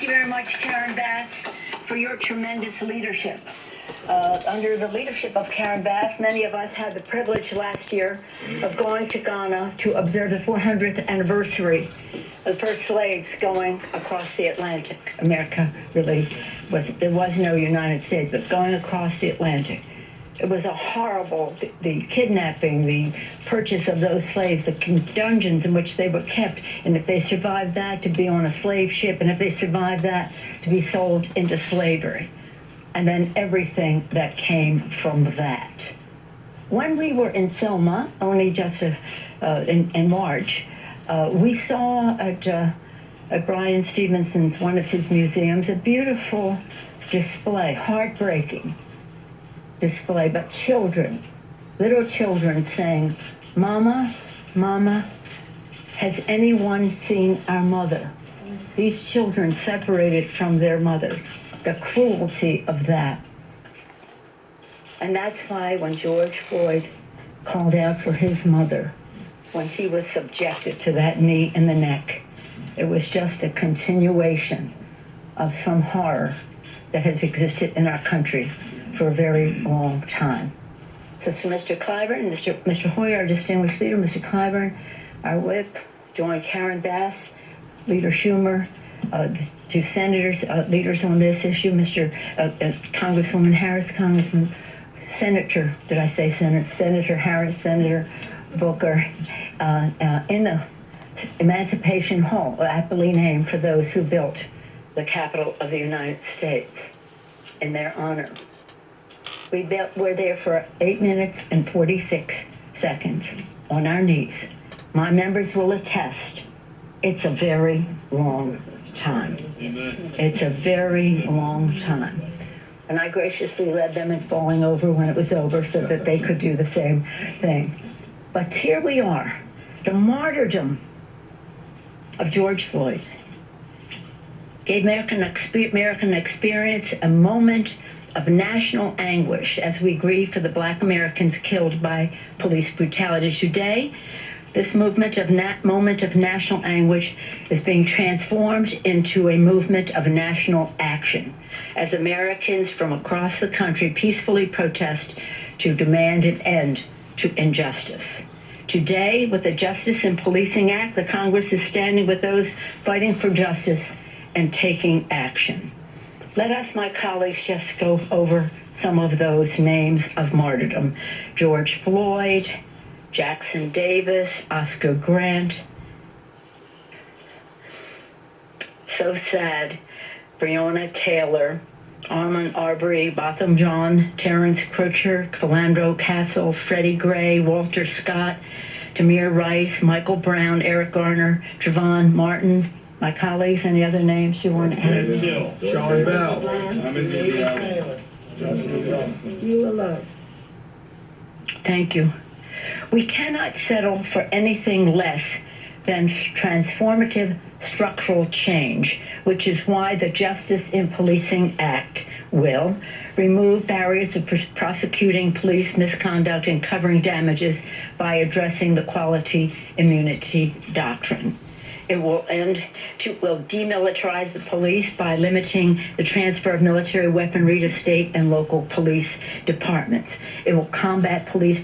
you very much, Karen Bass, for your tremendous leadership. Under the leadership of Karen Bass, many of us had the privilege last year of going to Ghana to observe the 400th anniversary of the first slaves going across the Atlantic. America really there was no United States, but going across the Atlantic. It was a horrible, the kidnapping, the purchase of those slaves, the dungeons in which they were kept, and if they survived that, to be on a slave ship, and if they survived that, to be sold into slavery. And then everything that came from that. When we were in Selma, only just in March, we saw at Brian Stevenson's, one of his museums, a beautiful display, heartbreaking display, but children, little children saying, "Mama, Mama, has anyone seen our mother?" These children separated from their mothers. The cruelty of that. And that's why when George Floyd called out for his mother, when he was subjected to that knee in the neck, it was just a continuation of some horror that has existed in our country for a very long time. So Mr. Clyburn, Mr. Hoyer, our distinguished leader, Mr. Clyburn, our whip, joined Karen Bass, Leader Schumer, the two senators, leaders on this issue, Congresswoman Harris, Senator Harris, Senator Booker, in the Emancipation Hall, aptly named for those who built the Capitol of the United States, in their honor. We were there for 8 minutes and 46 seconds on our knees. My members will attest, it's a very long time. It's a very long time. And I graciously led them in falling over when it was over so that they could do the same thing. But here we are, the martyrdom of George Floyd gave American experience a moment of national anguish as we grieve for the Black Americans killed by police brutality. Today, this moment of national anguish is being transformed into a movement of national action as Americans from across the country peacefully protest to demand an end to injustice. Today, with the Justice in Policing Act, the Congress is standing with those fighting for justice and taking action. Let us, my colleagues, just go over some of those names of martyrdom. George Floyd, Jackson Davis, Oscar Grant. So sad. Breonna Taylor, Armand Arbery, Botham Jean, Terrence Crutcher, Philandro Castle, Freddie Gray, Walter Scott, Tamir Rice, Michael Brown, Eric Garner, Trayvon Martin. My colleagues, any other names you want to add? Sean Bell. You alone. Thank you. We cannot settle for anything less than transformative structural change, which is why the Justice in Policing Act will remove barriers to prosecuting police misconduct and covering damages by addressing the quality immunity doctrine. It will demilitarize the police by limiting the transfer of military weaponry to state and local police departments. It will combat police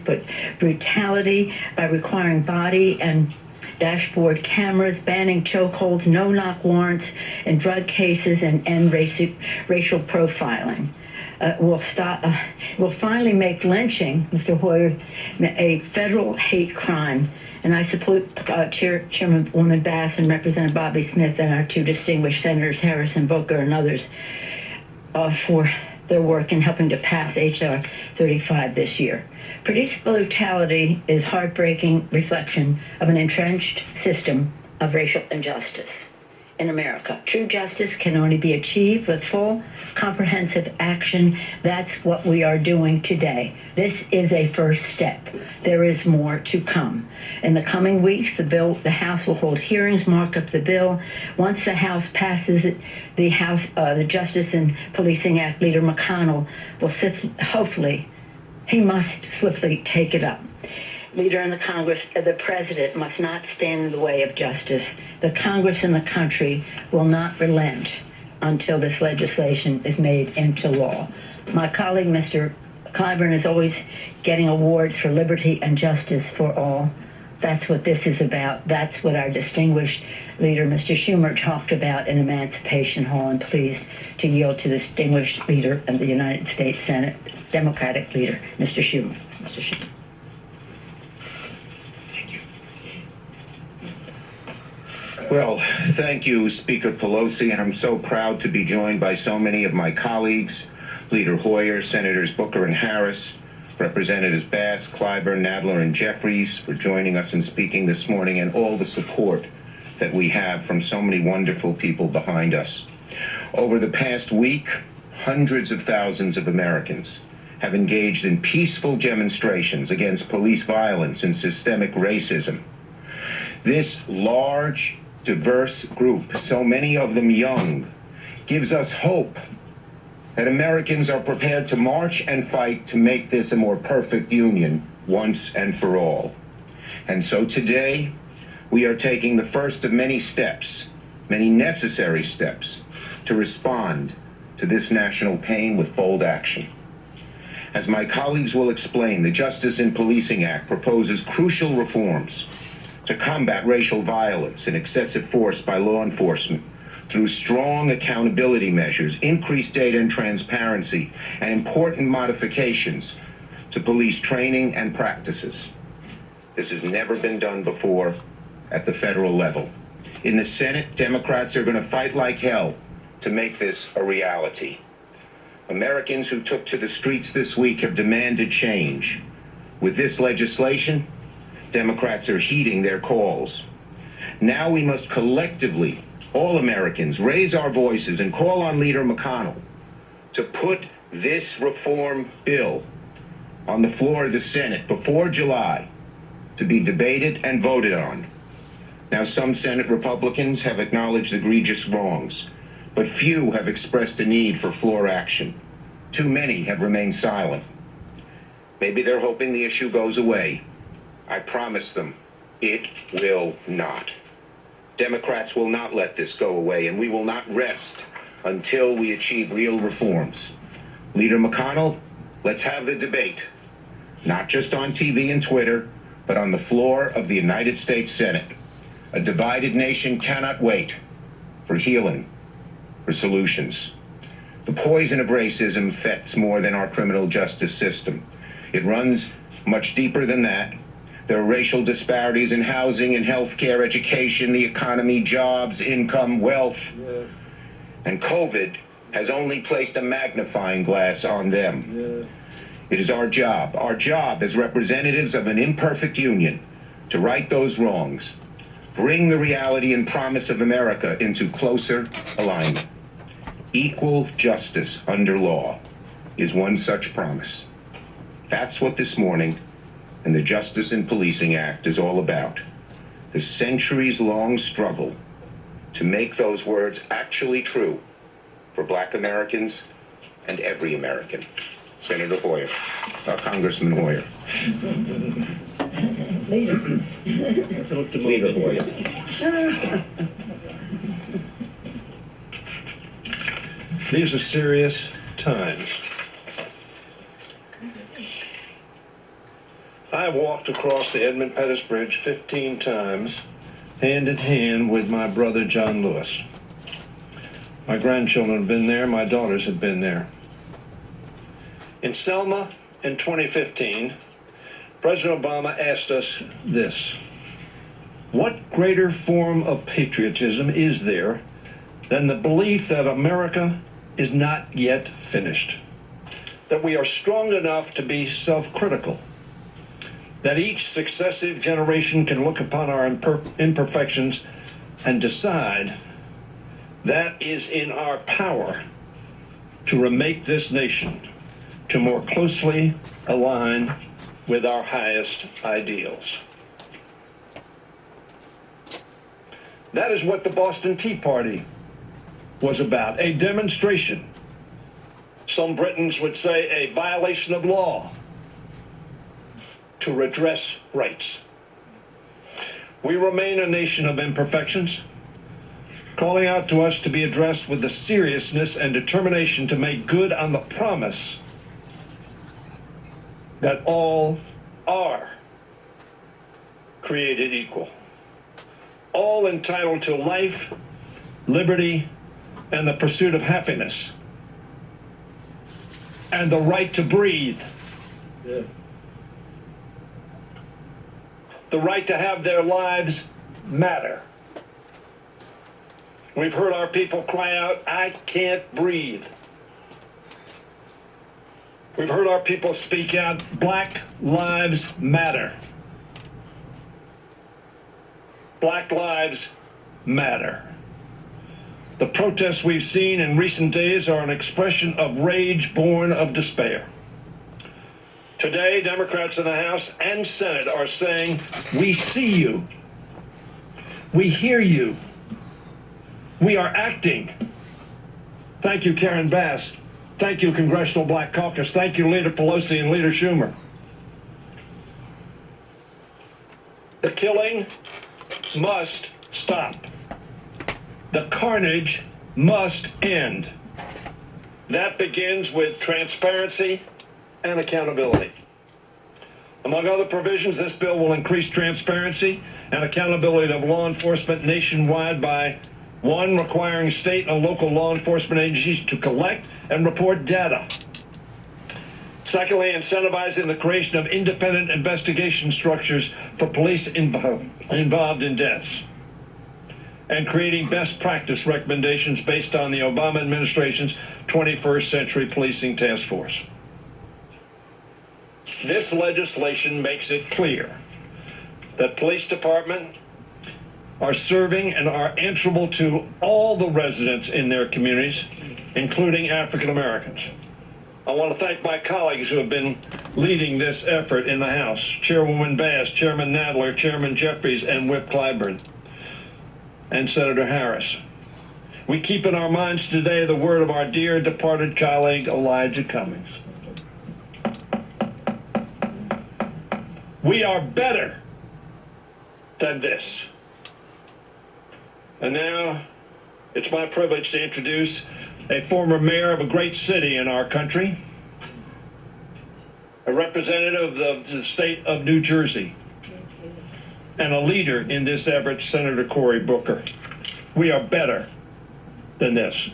brutality by requiring body and dashboard cameras, banning chokeholds, no-knock warrants in drug cases, and end racial profiling. Will finally make lynching, Mr. Hoyer, a federal hate crime. And I support Chairwoman Bass and Representative Bobby Smith and our two distinguished senators, Harris and Booker and others, for their work in helping to pass H.R. 35 this year. Police brutality is heartbreaking reflection of an entrenched system of racial injustice in America. True justice can only be achieved with full, comprehensive action. That's what we are doing today. This is a first step. There is more to come. In the coming weeks, the House will hold hearings, mark up the bill. Once the House passes it, the Justice and Policing Act, Leader McConnell will he must swiftly take it up. Leader in the Congress, the President must not stand in the way of justice. The Congress and the country will not relent until this legislation is made into law. My colleague, Mr. Clyburn, is always getting awards for liberty and justice for all. That's what this is about. That's what our distinguished leader, Mr. Schumer, talked about in Emancipation Hall. I'm pleased to yield to the distinguished leader of the United States Senate, Democratic leader, Mr. Schumer. Mr. Schumer. Well, thank you, Speaker Pelosi, and I'm so proud to be joined by so many of my colleagues, Leader Hoyer, Senators Booker and Harris, Representatives Bass, Clyburn, Nadler, and Jeffries for joining us and speaking this morning, and all the support that we have from so many wonderful people behind us. Over the past week, hundreds of thousands of Americans have engaged in peaceful demonstrations against police violence and systemic racism. This large, diverse group, so many of them young, gives us hope that Americans are prepared to march and fight to make this a more perfect union once and for all. And so today, we are taking the first of many steps, many necessary steps, to respond to this national pain with bold action. As my colleagues will explain, the Justice in Policing Act proposes crucial reforms to combat racial violence and excessive force by law enforcement through strong accountability measures, increased data and transparency, and important modifications to police training and practices. This has never been done before at the federal level. In the Senate, Democrats are going to fight like hell to make this a reality. Americans who took to the streets this week have demanded change. With this legislation, Democrats are heeding their calls. Now we must collectively, all Americans, raise our voices and call on Leader McConnell to put this reform bill on the floor of the Senate before July to be debated and voted on. Now, some Senate Republicans have acknowledged egregious wrongs, but few have expressed a need for floor action. Too many have remained silent. Maybe they're hoping the issue goes away. I promise them it will not. Democrats will not let this go away, and we will not rest until we achieve real reforms. Leader McConnell, let's have the debate, not just on TV and Twitter, but on the floor of the United States Senate. A divided nation cannot wait for healing, for solutions. The poison of racism affects more than our criminal justice system. It runs much deeper than that. There are racial disparities in housing and healthcare, education, the economy, jobs, income, wealth. And COVID has only placed a magnifying glass on them. It is our job as representatives of an imperfect union, to right those wrongs, bring the reality and promise of America into closer alignment. Equal justice under law is one such promise. That's what this morning and the Justice in Policing Act is all about. The centuries-long struggle to make those words actually true for Black Americans and every American. Senator Hoyer, Congressman Hoyer. Leader Hoyer. These are serious times. I walked across the Edmund Pettus Bridge 15 times, hand in hand with my brother John Lewis. My grandchildren have been there, my daughters have been there. In Selma in 2015, President Obama asked us this: what greater form of patriotism is there than the belief that America is not yet finished, that we are strong enough to be self-critical, that each successive generation can look upon our imperfections and decide that is in our power to remake this nation to more closely align with our highest ideals. That is what the Boston Tea Party was about, a demonstration. Some Britons would say a violation of law to redress rights. We remain a nation of imperfections, calling out to us to be addressed with the seriousness and determination to make good on the promise that all are created equal, all entitled to life, liberty, and the pursuit of happiness, and the right to breathe, the right to have their lives matter. We've heard our people cry out, "I can't breathe." We've heard our people speak out, "Black lives matter." Black lives matter. The protests we've seen in recent days are an expression of rage born of despair. Today, Democrats in the House and Senate are saying, "We see you. We hear you. We are acting." Thank you, Karen Bass. Thank you, Congressional Black Caucus. Thank you, Leader Pelosi and Leader Schumer. The killing must stop. The carnage must end. That begins with transparency and accountability. Among other provisions, this bill will increase transparency and accountability of law enforcement nationwide by, one, requiring state and local law enforcement agencies to collect and report data. Secondly, incentivizing the creation of independent investigation structures for police involved in deaths. And creating best practice recommendations based on the Obama administration's 21st Century Policing Task Force. This legislation makes it clear that police departments are serving and are answerable to all the residents in their communities, including African Americans. I want to thank my colleagues who have been leading this effort in the House: Chairwoman Bass, Chairman Nadler, Chairman Jeffries, and Whip Clyburn, and Senator Harris. We keep in our minds today the word of our dear departed colleague, Elijah Cummings. We are better than this. And now it's my privilege to introduce a former mayor of a great city in our country, a representative of the state of New Jersey, and a leader in this effort, Senator Cory Booker. We are better than this.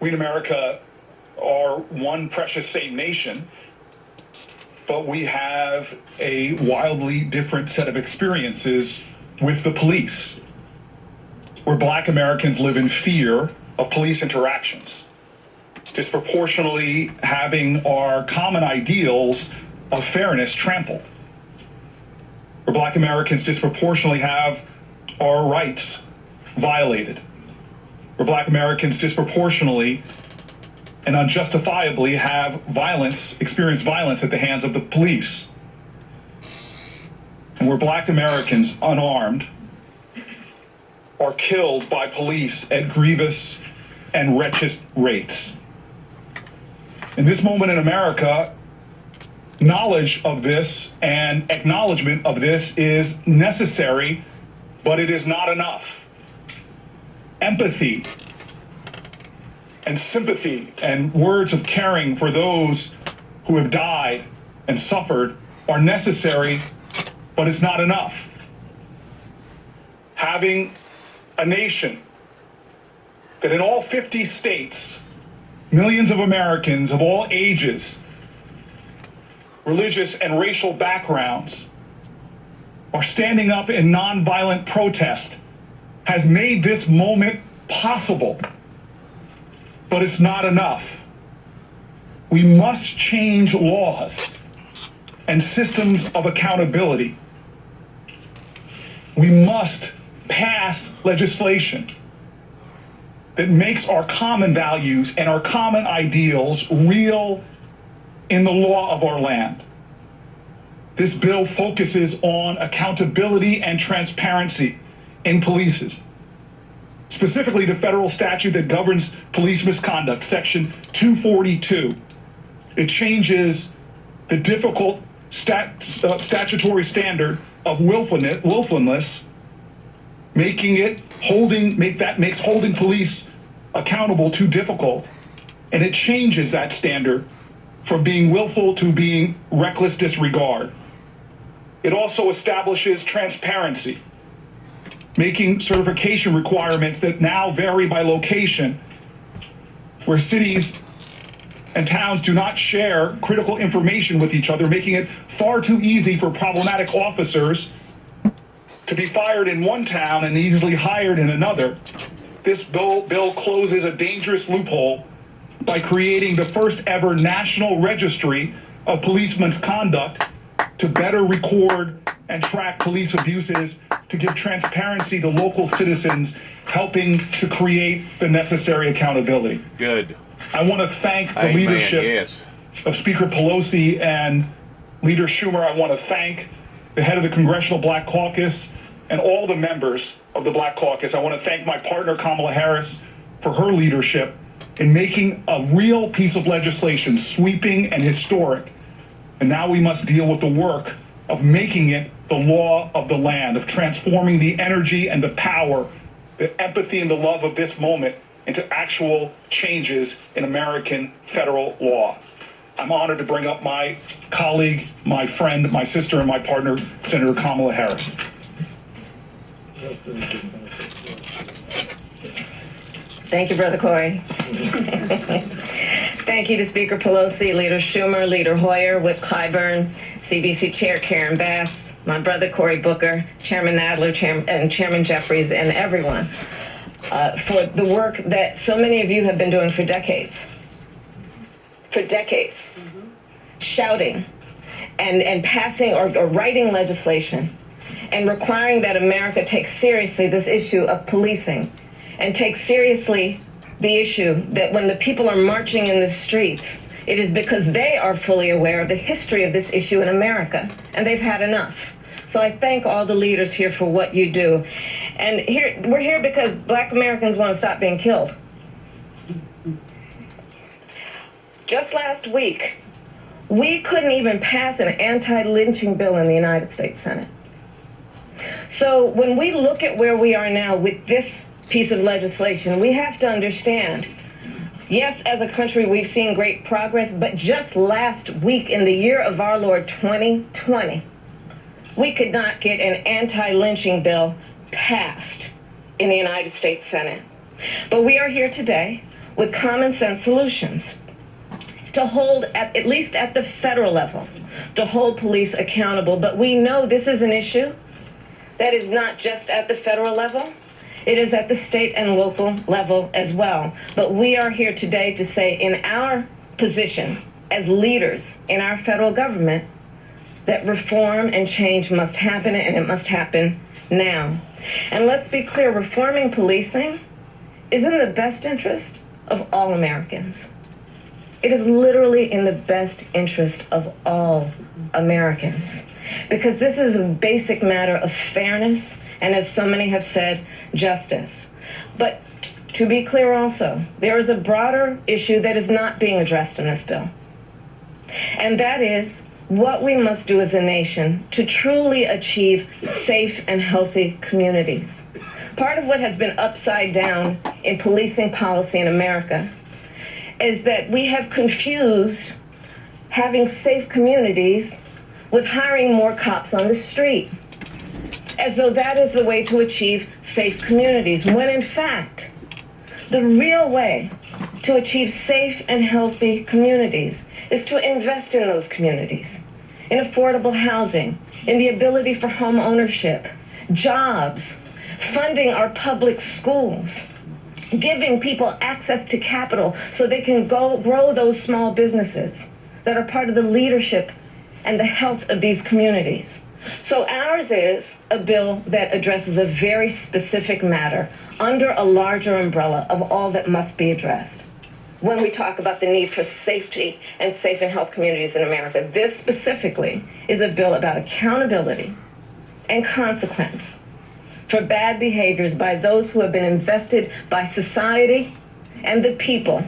We in America are one precious same nation, but we have a wildly different set of experiences with the police, where Black Americans live in fear of police interactions, disproportionately having our common ideals of fairness trampled, where Black Americans disproportionately have our rights violated, where Black Americans disproportionately and unjustifiably have experience violence at the hands of the police, and where Black Americans, unarmed, are killed by police at grievous and wretched rates. In this moment in America, knowledge of this and acknowledgement of this is necessary, but it is not enough. Empathy and sympathy and words of caring for those who have died and suffered are necessary, but it's not enough. Having a nation that in all 50 states, millions of Americans of all ages, religious and racial backgrounds are standing up in nonviolent protest has made this moment possible, but it's not enough. We must change laws and systems of accountability. We must pass legislation that makes our common values and our common ideals real in the law of our land. This bill focuses on accountability and transparency in police. specifically the federal statute that governs police misconduct, Section 242. It changes the difficult statutory standard of willfulness, makes holding police accountable too difficult, and it changes that standard from being willful to being reckless disregard. It also establishes transparency, making certification requirements that now vary by location, where cities and towns do not share critical information with each other, making it far too easy for problematic officers to be fired in one town and easily hired in another. This bill closes a dangerous loophole by creating the first ever national registry of police misconduct to better record and track police abuses, to give transparency to local citizens, helping to create the necessary accountability. Good. I want to thank the leadership of Speaker Pelosi and Leader Schumer. I want to thank the head of the Congressional Black Caucus and all the members of the Black Caucus. I want to thank my partner, Kamala Harris, for her leadership in making a real piece of legislation, sweeping and historic. And now we must deal with the work of making it the law of the land, of transforming the energy and the power, the empathy and the love of this moment into actual changes in American federal law. I'm honored to bring up my colleague, my friend, my sister, and my partner, Senator Kamala Harris. Thank you, Brother Corey. Thank you to Speaker Pelosi, Leader Schumer, Leader Hoyer, Whip Clyburn, CBC Chair Karen Bass, my brother Cory Booker, Chairman Nadler, and Chairman Jeffries, and everyone for the work that so many of you have been doing for decades. For decades. Shouting and passing or writing legislation and requiring that America take seriously this issue of policing and take seriously the issue that when the people are marching in the streets, it is because they are fully aware of the history of this issue in America, and they've had enough. So I thank all the leaders here for what you do. And we're here because Black Americans want to stop being killed. Just last week, we couldn't even pass an anti-lynching bill in the United States Senate. So when we look at where we are now with this piece of legislation, we have to understand, yes, as a country, we've seen great progress, but just last week in the year of our Lord 2020, we could not get an anti-lynching bill passed in the United States Senate. But we are here today with common sense solutions to hold, at least at the federal level, to hold police accountable. But we know this is an issue that is not just at the federal level. It is at the state and local level as well. But we are here today to say in our position as leaders in our federal government that reform and change must happen, and it must happen now. And let's be clear, reforming policing is in the best interest of all Americans. It is literally in the best interest of all Americans, because this is a basic matter of fairness and, as so many have said, justice. But to be clear also, there is a broader issue that is not being addressed in this bill. And that is what we must do as a nation to truly achieve safe and healthy communities. Part of what has been upside down in policing policy in America is that we have confused having safe communities with hiring more cops on the street, as though that is the way to achieve safe communities, when in fact, the real way to achieve safe and healthy communities is to invest in those communities, in affordable housing, in the ability for home ownership, jobs, funding our public schools, giving people access to capital so they can go grow those small businesses that are part of the leadership and the health of these communities. So ours is a bill that addresses a very specific matter under a larger umbrella of all that must be addressed. When we talk about the need for safety and safe and health communities in America, this specifically is a bill about accountability and consequence for bad behaviors by those who have been invested by society and the people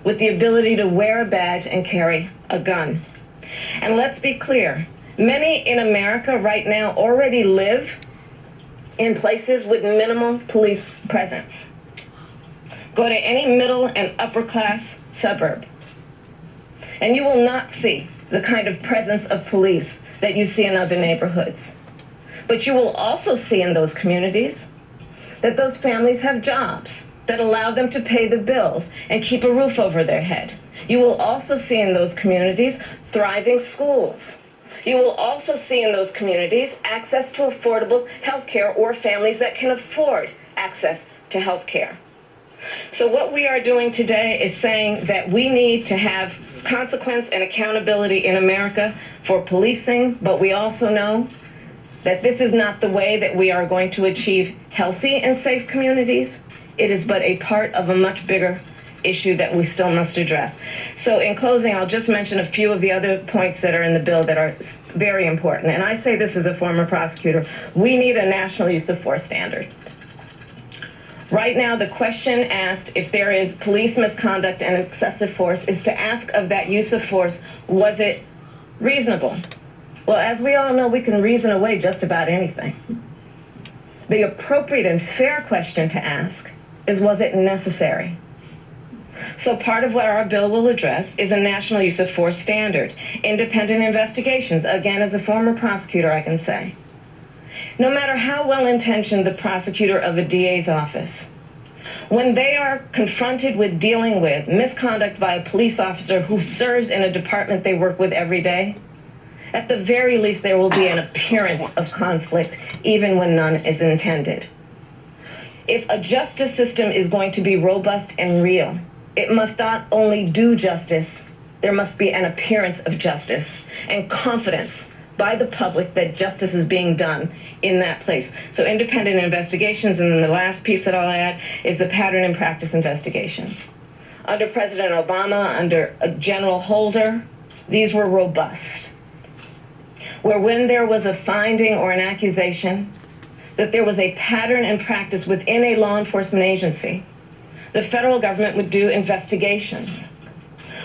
with the ability to wear a badge and carry a gun. And let's be clear, many in America right now already live in places with minimal police presence. Go to any middle and upper class suburb, and you will not see the kind of presence of police that you see in other neighborhoods. But you will also see in those communities that those families have jobs that allow them to pay the bills and keep a roof over their head. You will also see in those communities thriving schools. You will also see in those communities access to affordable health care, or families that can afford access to health care. So what we are doing today is saying that we need to have consequence and accountability in America for policing, but we also know that this is not the way that we are going to achieve healthy and safe communities. It is but a part of a much bigger issue that we still must address. So in closing, I'll just mention a few of the other points that are in the bill that are very important. And I say this as a former prosecutor. We need a national use of force standard. Right now, the question asked if there is police misconduct and excessive force is to ask of that use of force, was it reasonable? Well, as we all know, we can reason away just about anything. The appropriate and fair question to ask is, was it necessary? So part of what our bill will address is a national use of force standard, independent investigations. Again, as a former prosecutor, I can say, no matter how well-intentioned the prosecutor of a DA's office, when they are confronted with dealing with misconduct by a police officer who serves in a department they work with every day, at the very least, there will be an appearance of conflict, even when none is intended. If a justice system is going to be robust and real, it must not only do justice, there must be an appearance of justice and confidence by the public that justice is being done in that place. So independent investigations, and then the last piece that I'll add is the pattern and practice investigations. Under President Obama, under General Holder, these were robust, where when there was a finding or an accusation that there was a pattern and practice within a law enforcement agency, the federal government would do investigations.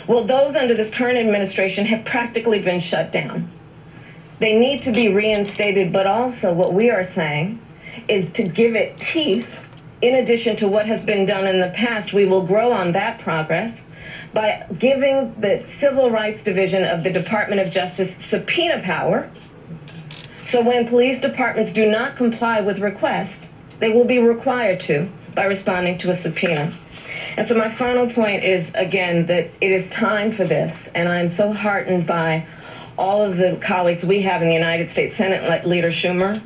Well, those under this current administration have practically been shut down. They need to be reinstated, but also what we are saying is to give it teeth. In addition to what has been done in the past, we will grow on that progress by giving the Civil Rights Division of the Department of Justice subpoena power. So when police departments do not comply with requests, they will be required to by responding to a subpoena. And so my final point is, again, that it is time for this, and I'm so heartened by all of the colleagues we have in the United States Senate, like Leader Schumer,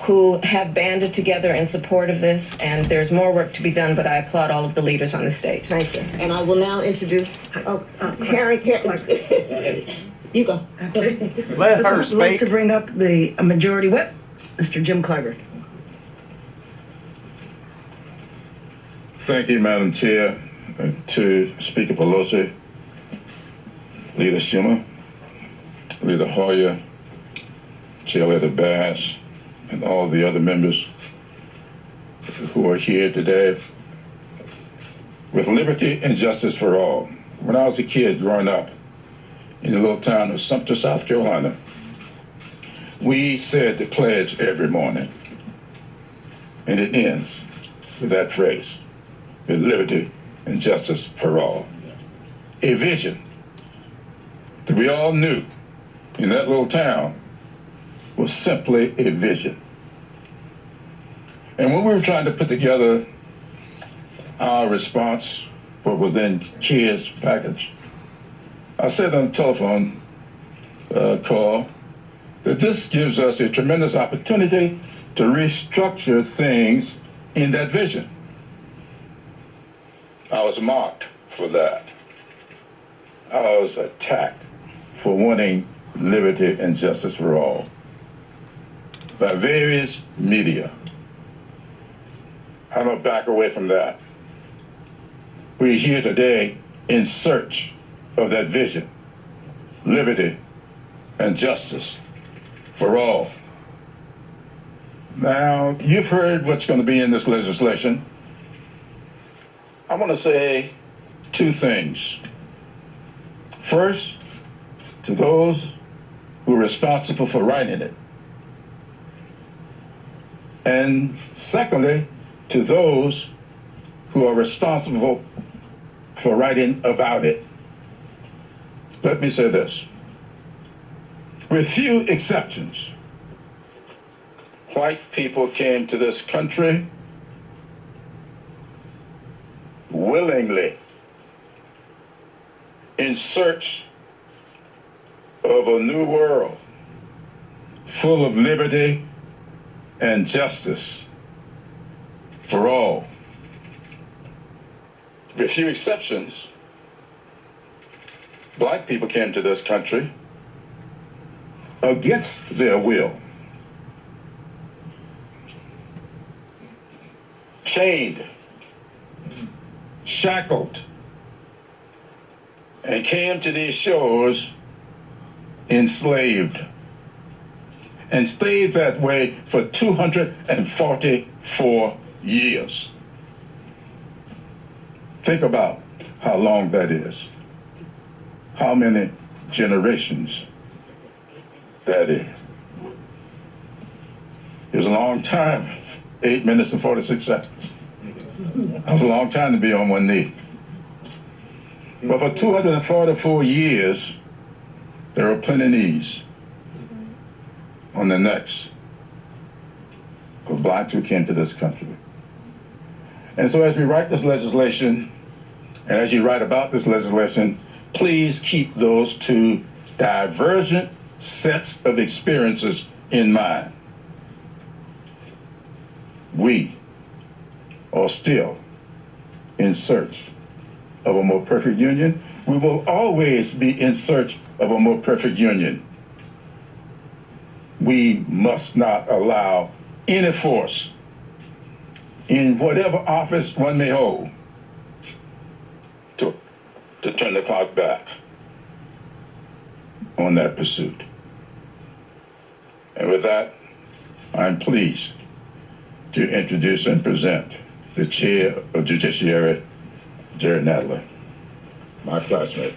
who have banded together in support of this, and there's more work to be done, but I applaud all of the leaders on the stage. Thank you. And I will now introduce Karen. You go. Let her I'd like speak. to bring up the Majority Whip, Mr. Jim Clyburn. Thank you, Madam Chair, to Speaker Pelosi, Leader Schumer, Leader Hoyer, Chairleader Bass, and all the other members who are here today. With liberty and justice for all. When I was a kid growing up in the little town of Sumter, South Carolina, we said the pledge every morning. And it ends with that phrase, with liberty and justice for all. A vision that we all knew in that little town was simply a vision. And when we were trying to put together our response, what was then CARES package, I said on a telephone call that this gives us a tremendous opportunity to restructure things in that vision. I was mocked for that. I was attacked for wanting liberty and justice for all by various media. I don't back away from that. We're here today in search of that vision, liberty and justice for all. Now, you've heard what's going to be in this legislation. I want to say two things. First, to those who are responsible for writing it. And secondly, to those who are responsible for writing about it. Let me say this. With few exceptions, white people came to this country willingly in search of a new world full of liberty and justice for all. With few exceptions, black people came to this country against their will, chained, shackled, and came to these shores enslaved, and stayed that way for 244 years. Think about how long that is. How many generations that is. It was a long time, 8 minutes and 46 seconds. That was a long time to be on one knee. But for 244 years, there were plenty knees on the necks of blacks who came to this country. And so as we write this legislation, and as you write about this legislation, please keep those two divergent sets of experiences in mind. We are still in search of a more perfect union. We will always be in search of a more perfect union. We must not allow any force in whatever office one may hold to turn the clock back on that pursuit. And with that, I'm pleased to introduce and present the Chair of Judiciary, Jerry Nadler, my classmate.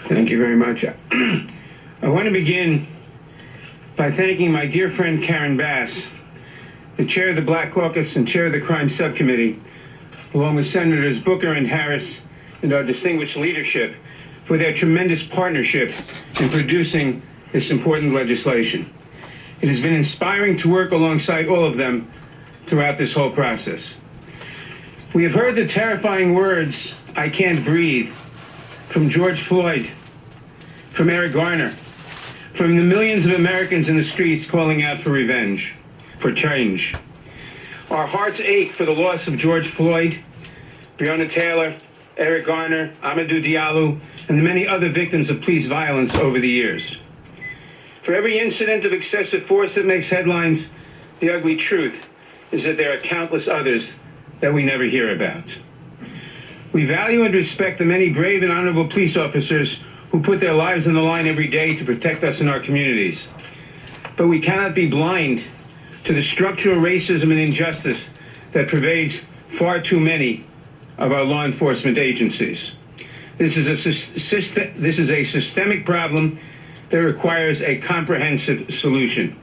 Thank you very much. I want to begin by thanking my dear friend Karen Bass, the chair of the Black Caucus and chair of the Crime Subcommittee, along with Senators Booker and Harris and our distinguished leadership, for their tremendous partnership in producing this important legislation. It has been inspiring to work alongside all of them throughout this whole process. We have heard the terrifying words, "I can't breathe," from George Floyd, from Eric Garner, from the millions of Americans in the streets calling out for revenge, for change. Our hearts ache for the loss of George Floyd, Breonna Taylor, Eric Garner, Amadou Diallo, and the many other victims of police violence over the years. For every incident of excessive force that makes headlines, the ugly truth is that there are countless others that we never hear about. We value and respect the many brave and honorable police officers who put their lives on the line every day to protect us in our communities. But we cannot be blind to the structural racism and injustice that pervades far too many of our law enforcement agencies. This is a systemic problem that requires a comprehensive solution.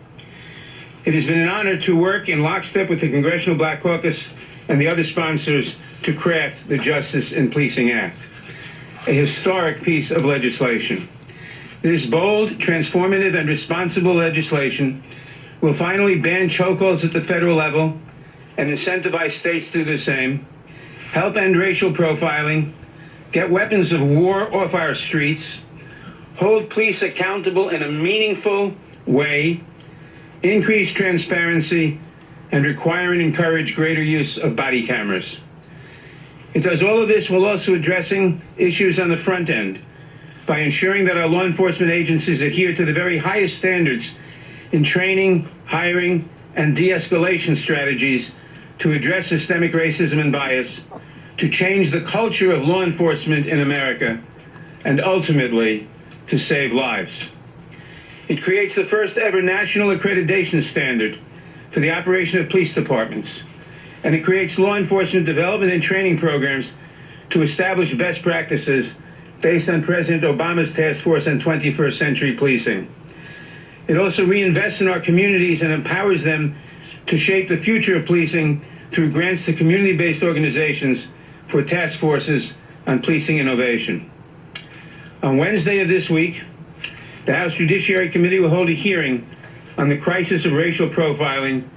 It has been an honor to work in lockstep with the Congressional Black Caucus and the other sponsors to craft the Justice in Policing Act, a historic piece of legislation. This bold, transformative, and responsible legislation will finally ban chokeholds at the federal level and incentivize states to do the same, help end racial profiling, get weapons of war off our streets, hold police accountable in a meaningful way, increase transparency, and require and encourage greater use of body cameras. It does all of this while also addressing issues on the front end by ensuring that our law enforcement agencies adhere to the very highest standards in training, hiring, and de-escalation strategies to address systemic racism and bias, to change the culture of law enforcement in America, and ultimately, to save lives. It creates the first ever national accreditation standard for the operation of police departments, and it creates law enforcement development and training programs to establish best practices based on President Obama's task force on 21st century policing. It also reinvests in our communities and empowers them to shape the future of policing through grants to community-based organizations for task forces on policing innovation. On Wednesday of this week, the House Judiciary Committee will hold a hearing on the crisis of racial profiling,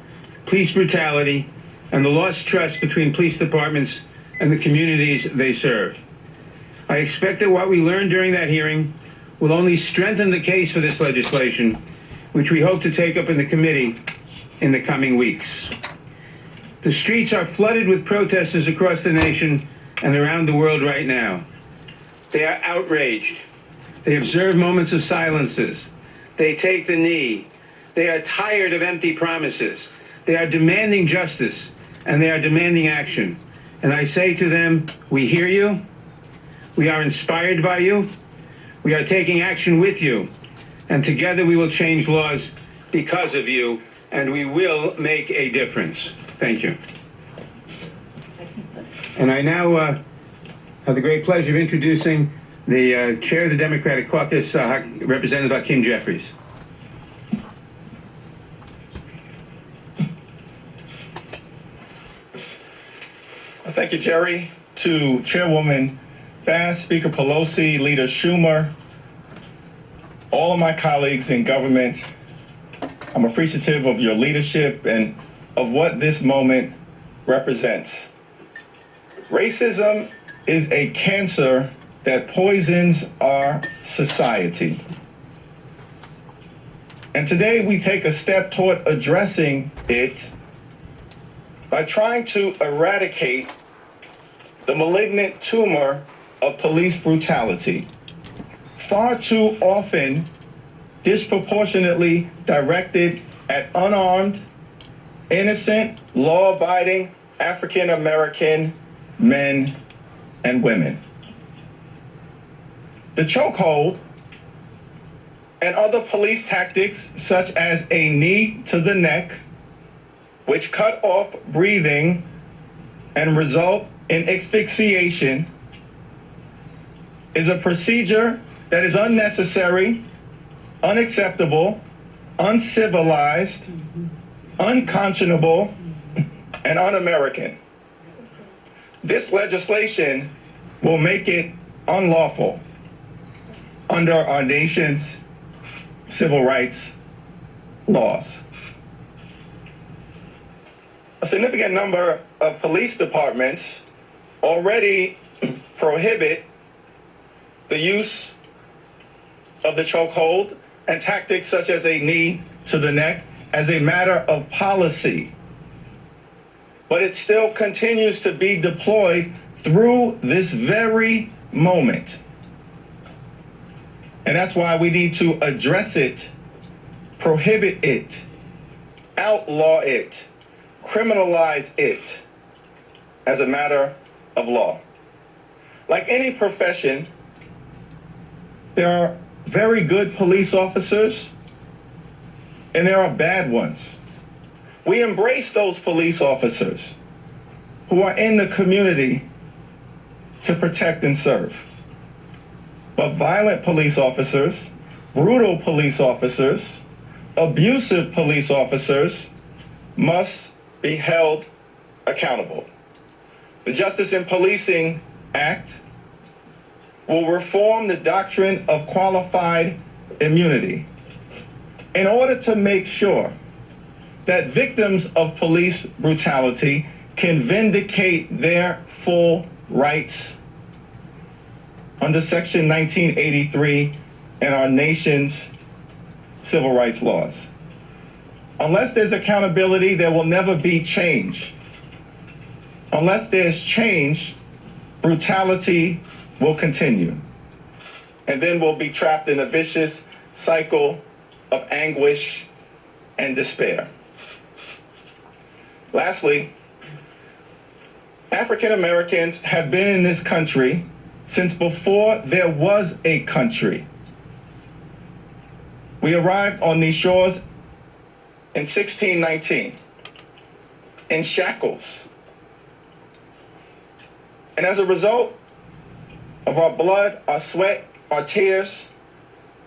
police brutality, and the lost trust between police departments and the communities they serve. I expect that what we learned during that hearing will only strengthen the case for this legislation, which we hope to take up in the committee in the coming weeks. The streets are flooded with protesters across the nation and around the world right now. They are outraged. They observe moments of silences. They take the knee. They are tired of empty promises. They are demanding justice, and they are demanding action. And I say to them, we hear you. We are inspired by you. We are taking action with you. And together we will change laws because of you, and we will make a difference. Thank you. And I now have the great pleasure of introducing the chair of the Democratic Caucus, Representative Hakeem Jeffries. Thank you, Jerry. To Chairwoman Bass, Speaker Pelosi, Leader Schumer, all of my colleagues in government, I'm appreciative of your leadership and of what this moment represents. Racism is a cancer that poisons our society. And today we take a step toward addressing it by trying to eradicate the malignant tumor of police brutality, far too often disproportionately directed at unarmed, innocent, law-abiding African-American men and women. The chokehold and other police tactics, such as a knee to the neck, which cut off breathing and result in asphyxiation, is a procedure that is unnecessary, unacceptable, uncivilized, unconscionable, and un-American. This legislation will make it unlawful under our nation's civil rights laws. A significant number of police departments already prohibit the use of the chokehold and tactics such as a knee to the neck as a matter of policy. But it still continues to be deployed through this very moment. And that's why we need to address it, prohibit it, outlaw it, criminalize it as a matter of law. Like any profession, there are very good police officers and there are bad ones. We embrace those police officers who are in the community to protect and serve. But violent police officers, brutal police officers, abusive police officers must be held accountable. The Justice in Policing Act will reform the doctrine of qualified immunity in order to make sure that victims of police brutality can vindicate their full rights under Section 1983 in our nation's civil rights laws. Unless there's accountability, there will never be change. Unless there's change, brutality will continue. And then we'll be trapped in a vicious cycle of anguish and despair. Lastly, African Americans have been in this country since before there was a country. We arrived on these shores in 1619 in shackles. And as a result of our blood, our sweat, our tears,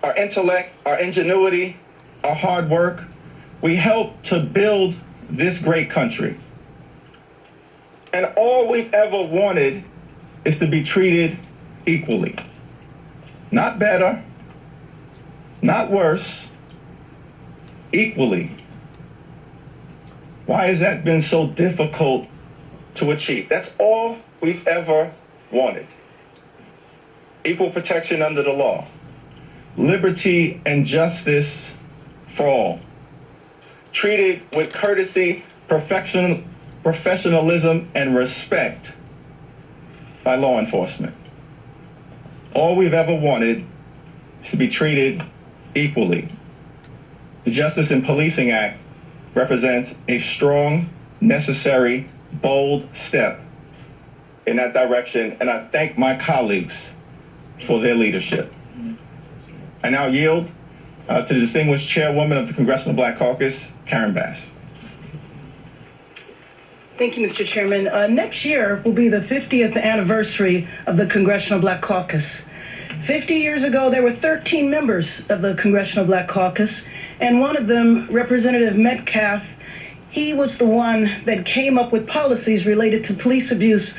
our intellect, our ingenuity, our hard work, we helped to build this great country. And all we've ever wanted is to be treated equally. Not better, not worse, equally. Why has that been so difficult to achieve? That's all we've ever wanted. Equal protection under the law, liberty and justice for all, treated with courtesy, professionalism, and respect by law enforcement. All we've ever wanted is to be treated equally. The Justice in Policing Act represents a strong, necessary, bold step in that direction, and I thank my colleagues for their leadership. I now yield to the distinguished chairwoman of the Congressional Black Caucus, Karen Bass. Thank you, Mr. Chairman. Next year will be the 50th anniversary of the Congressional Black Caucus. 50 years ago, there were 13 members of the Congressional Black Caucus, and one of them, Representative Metcalf, he was the one that came up with policies related to police abuse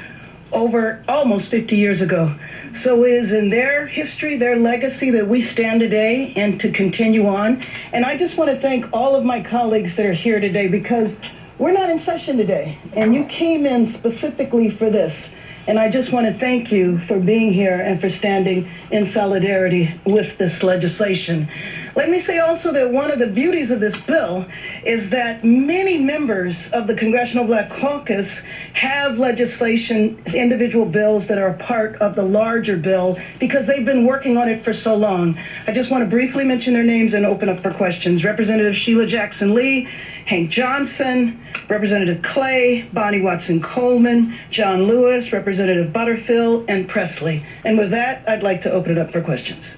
over almost 50 years ago. So it is in their history, their legacy, that we stand today and to continue on. And I just want to thank all of my colleagues that are here today, because we're not in session today, and you came in specifically for this. And I just want to thank you for being here and for standing in solidarity with this legislation. Let me say also that one of the beauties of this bill is that many members of the Congressional Black Caucus have legislation, individual bills that are a part of the larger bill because they've been working on it for so long. I just want to briefly mention their names and open up for questions. Representative Sheila Jackson Lee, Hank Johnson, Representative Clay, Bonnie Watson Coleman, John Lewis, Representative Butterfield, and Presley. And with that, I'd like to open it up for questions.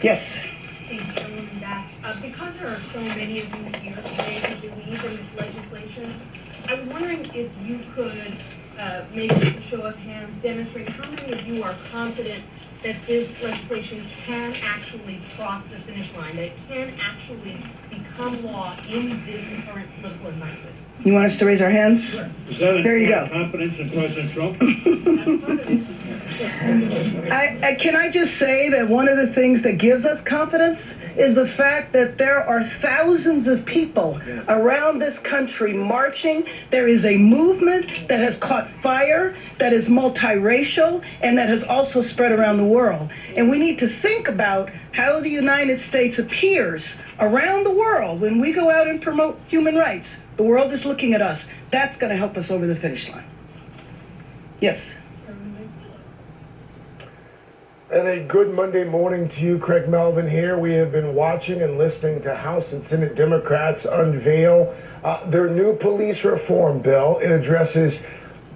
Yes. Thank you, Chairwoman Bass. Because there are so many of you here today who believe in this legislation, I was wondering if you could, maybe with a show of hands, demonstrate how many of you are confident that this legislation can actually cross the finish line, that it can actually become law in this current political environment. You want us to raise our hands? Sure. There you go. Confidence in President Trump? That's part of it. Can I just say that one of the things that gives us confidence is the fact that there are thousands of people around this country marching. There is a movement that has caught fire, that is multiracial, and that has also spread around the world. And we need to think about how the United States appears around the world when we go out and promote human rights. The world is looking at us. That's going to help us over the finish line. Yes. And a good Monday morning to you, Craig Melvin here. We have been watching and listening to House and Senate Democrats unveil their new police reform bill. It addresses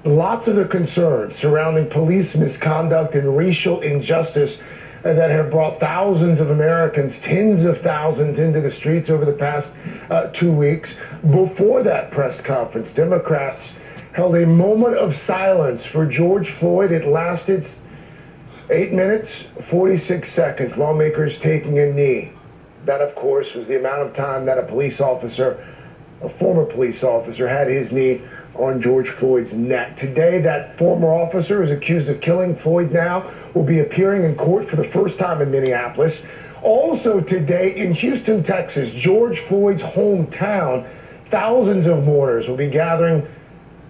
lots of the concerns surrounding police misconduct and racial injustice that have brought thousands of Americans, tens of thousands, into the streets over the past 2 weeks. Before that press conference, Democrats held a moment of silence for George Floyd. It lasted 8 minutes, 46 seconds, lawmakers taking a knee. That, of course, was the amount of time that a police officer, a former police officer, had his knee on George Floyd's neck. Today, that former officer is accused of killing Floyd now, will be appearing in court for the first time in Minneapolis. Also today in Houston, Texas, George Floyd's hometown, thousands of mourners will be gathering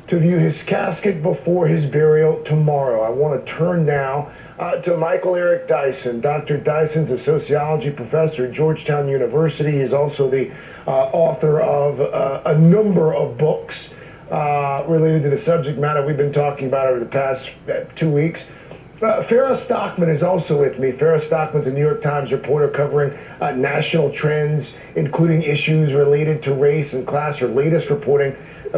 to view his casket before his burial tomorrow. I want to turn now to Michael Eric Dyson. Dr. Dyson's a sociology professor at Georgetown University. He's also the author of a number of books related to the subject matter we've been talking about over the past 2 weeks. Farrah Stockman is also with me. Farrah Stockman's a New York Times reporter covering national trends, including issues related to race and class. Her latest reporting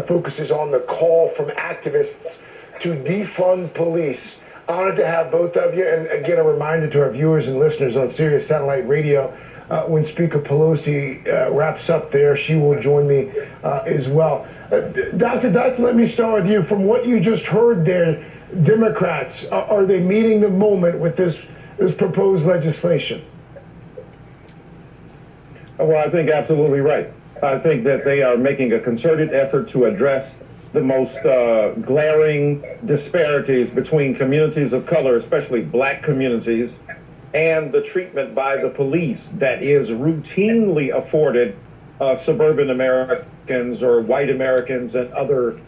focuses on the call from activists to defund police. Honored to have both of you. And again, a reminder to our viewers and listeners on Sirius Satellite Radio, when Speaker Pelosi wraps up there, she will join me as well. Dr. Dyson, let me start with you. From what you just heard there, Democrats, are they meeting the moment with this proposed legislation? Well, I think absolutely right. I think that they are making a concerted effort to address the most glaring disparities between communities of color, especially black communities, and the treatment by the police that is routinely afforded suburban Americans or white Americans and other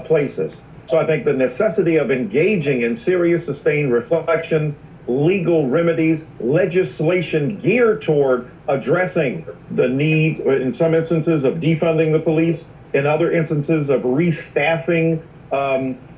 places. So I think the necessity of engaging in serious, sustained reflection, legal remedies, legislation geared toward addressing the need, in some instances, of defunding the police, in other instances of restaffing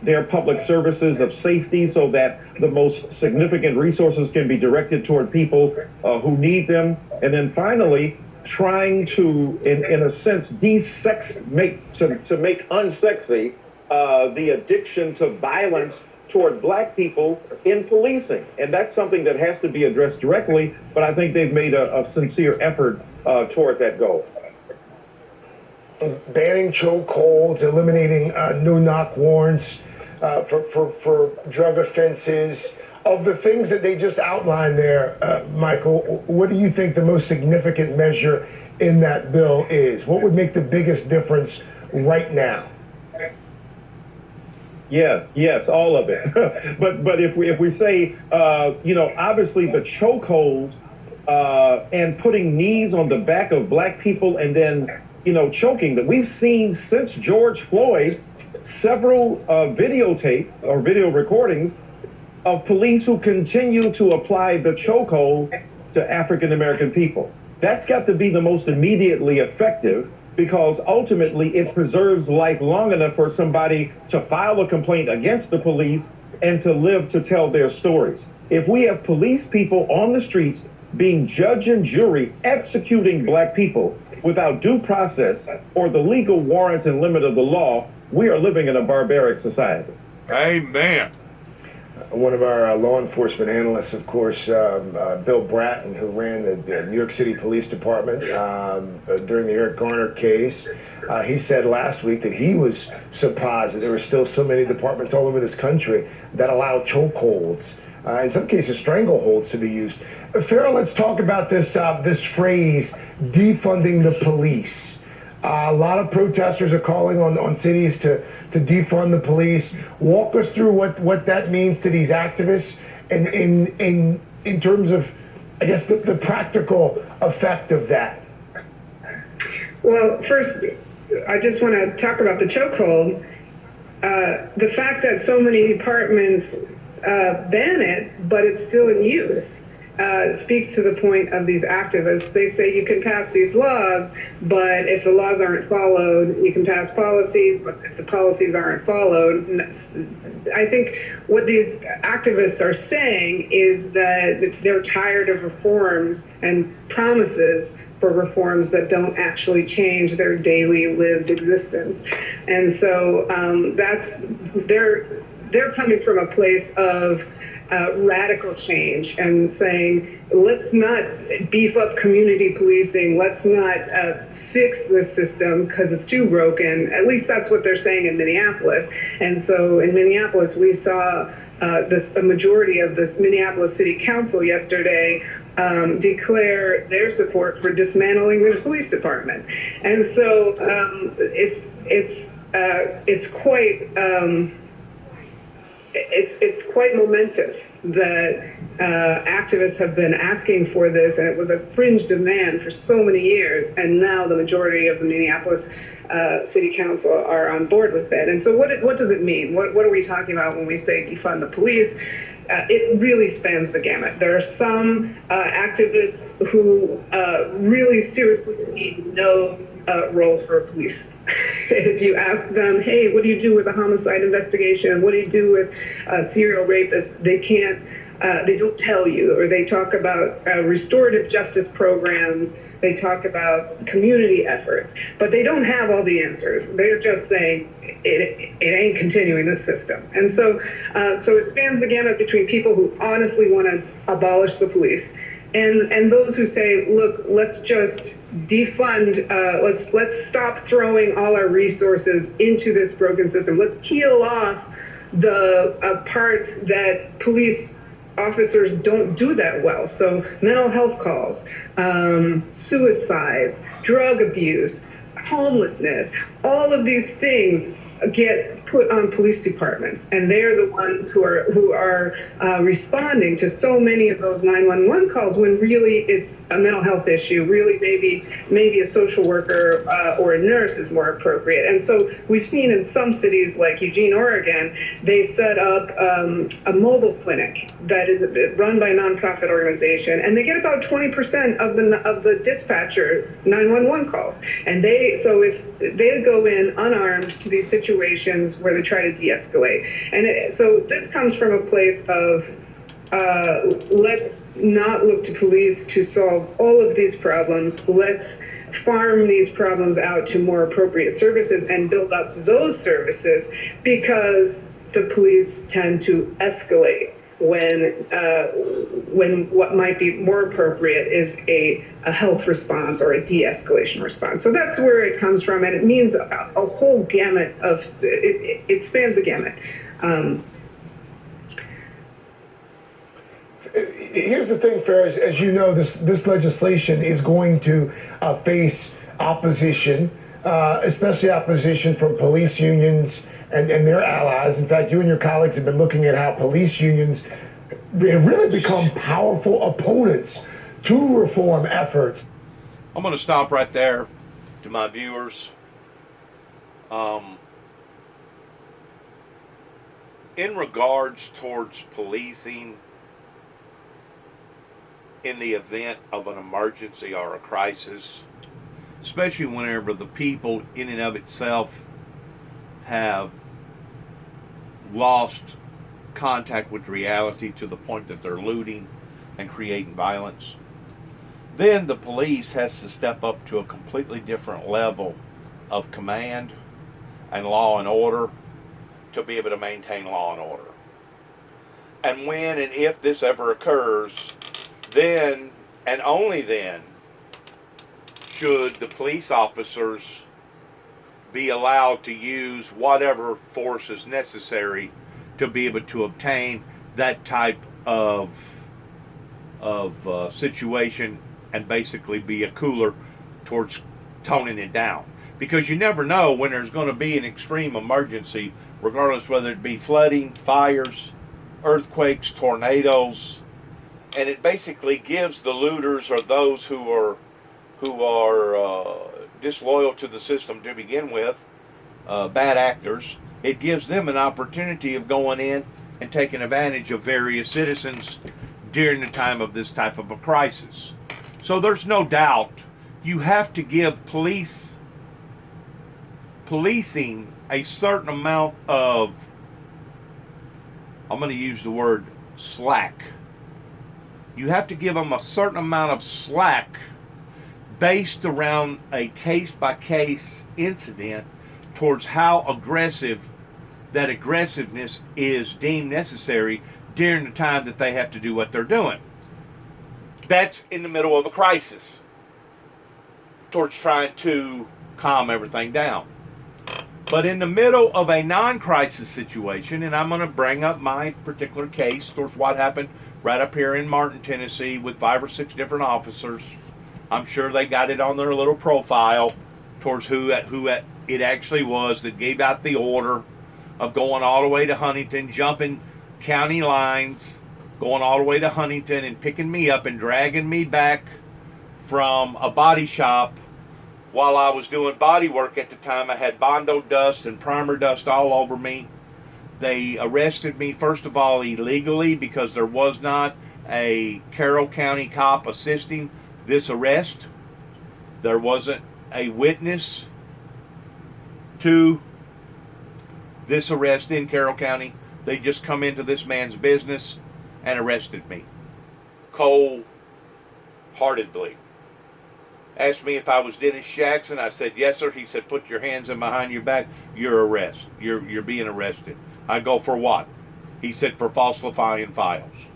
their public services of safety so that the most significant resources can be directed toward people who need them. And then finally, trying to, in a sense, make unsexy the addiction to violence toward black people in policing. And that's something that has to be addressed directly, but I think they've made a sincere effort toward that goal. Banning chokeholds, eliminating no-knock warrants for drug offenses. Of the things that they just outlined there, Michael, what do you think the most significant measure in that bill is? What would make the biggest difference right now? Yes, all of it. but if we say, obviously the chokehold and putting knees on the back of black people and then, choking, that we've seen since George Floyd, several videotape or video recordings of police who continue to apply the chokehold to African American people. That's got to be the most immediately effective, because ultimately it preserves life long enough for somebody to file a complaint against the police and to live to tell their stories. If we have police people on the streets being judge and jury executing black people without due process or the legal warrant and limit of the law, we are living in a barbaric society. Amen. One of our law enforcement analysts, of course, Bill Bratton, who ran the New York City Police Department during the Eric Garner case, he said last week that he was surprised that there were still so many departments all over this country that allow chokeholds, in some cases strangleholds, to be used. Farrah, let's talk about this phrase, defunding the police. A lot of protesters are calling on cities to defund the police. Walk us through what that means to these activists and in terms of, I guess, the practical effect of that. Well, first, I just want to talk about the chokehold. The fact that so many departments ban it, but it's still in use, speaks to the point of these activists. They say you can pass these laws, but if the laws aren't followed, you can pass policies, but if the policies aren't followed, I think what these activists are saying is that they're tired of reforms and promises for reforms that don't actually change their daily lived existence. And so they're coming from a place of radical change and saying, let's not beef up community policing, let's not fix this system because it's too broken. At least that's what they're saying in Minneapolis. And so in Minneapolis, we saw a majority of this Minneapolis City Council yesterday declare their support for dismantling the police department. And so it's quite momentous that activists have been asking for this, and it was a fringe demand for so many years, and now the majority of the Minneapolis City Council are on board with it. And so what does it mean? What are we talking about when we say defund the police? it really spans the gamut. There are some activists who really seriously see no role for police. If you ask them, hey, what do you do with a homicide investigation? What do you do with serial rapists? They can't. They don't tell you, or they talk about restorative justice programs. They talk about community efforts, but they don't have all the answers. They're just saying it ain't continuing this system. And so it spans the gamut between people who honestly want to abolish the police and those who say, look, let's just defund, let's stop throwing all our resources into this broken system. Let's peel off the parts that police officers don't do that well. So mental health calls, suicides, drug abuse, homelessness, all of these things get put on police departments, and they're the ones who are responding to so many of those 911 calls when really it's a mental health issue. Really, maybe a social worker or a nurse is more appropriate. And so we've seen in some cities like Eugene, Oregon, they set up a mobile clinic that is run by a nonprofit organization, and they get about 20% of the dispatcher 911 calls. And so if they go in unarmed to these situations where they try to de-escalate. And so this comes from a place of let's not look to police to solve all of these problems. Let's farm these problems out to more appropriate services and build up those services, because the police tend to escalate when what might be more appropriate is a health response or a de-escalation response. So that's where it comes from, and it means a whole gamut of, it spans the gamut. Here's the thing, Ferris, as you know, this legislation is going to face opposition, especially opposition from police unions and their allies. In fact, you and your colleagues have been looking at how police unions have really become powerful opponents to reform efforts. I'm going to stop right there to my viewers. In regards towards policing in the event of an emergency or a crisis, especially whenever the people in and of itself have lost contact with reality to the point that they're looting and creating violence, then the police has to step up to a completely different level of command and law and order to be able to maintain law and order. And when and if this ever occurs, then and only then should the police officers be allowed to use whatever force is necessary to be able to obtain that type of situation and basically be a cooler towards toning it down. Because you never know when there's going to be an extreme emergency, regardless whether it be flooding, fires, earthquakes, tornadoes, and it basically gives the looters or those who are disloyal to the system to begin with, bad actors, it gives them an opportunity of going in and taking advantage of various citizens during the time of this type of a crisis. So there's no doubt you have to give policing a certain amount of, I'm going to use the word slack. You have to give them a certain amount of slack based around a case-by-case incident towards how aggressive that aggressiveness is deemed necessary during the time that they have to do what they're doing. That's in the middle of a crisis towards trying to calm everything down. But in the middle of a non-crisis situation, and I'm going to bring up my particular case towards what happened right up here in Martin, Tennessee with 5 or 6 different officers. I'm sure they got it on their little profile towards who it actually was that gave out the order of going all the way to Huntington, jumping county lines, going all the way to Huntington and picking me up and dragging me back from a body shop while I was doing body work at the time. I had Bondo dust and primer dust all over me. They arrested me, first of all, illegally because there was not a Carroll County cop assisting this arrest. There wasn't a witness to this arrest in Carroll County. They just come into this man's business and arrested me cold-heartedly. Asked me if I was Dennis Jackson. I said, yes, sir. He said, put your hands in behind your back. You're arrested. You're being arrested. I go, for what? He said, for falsifying files.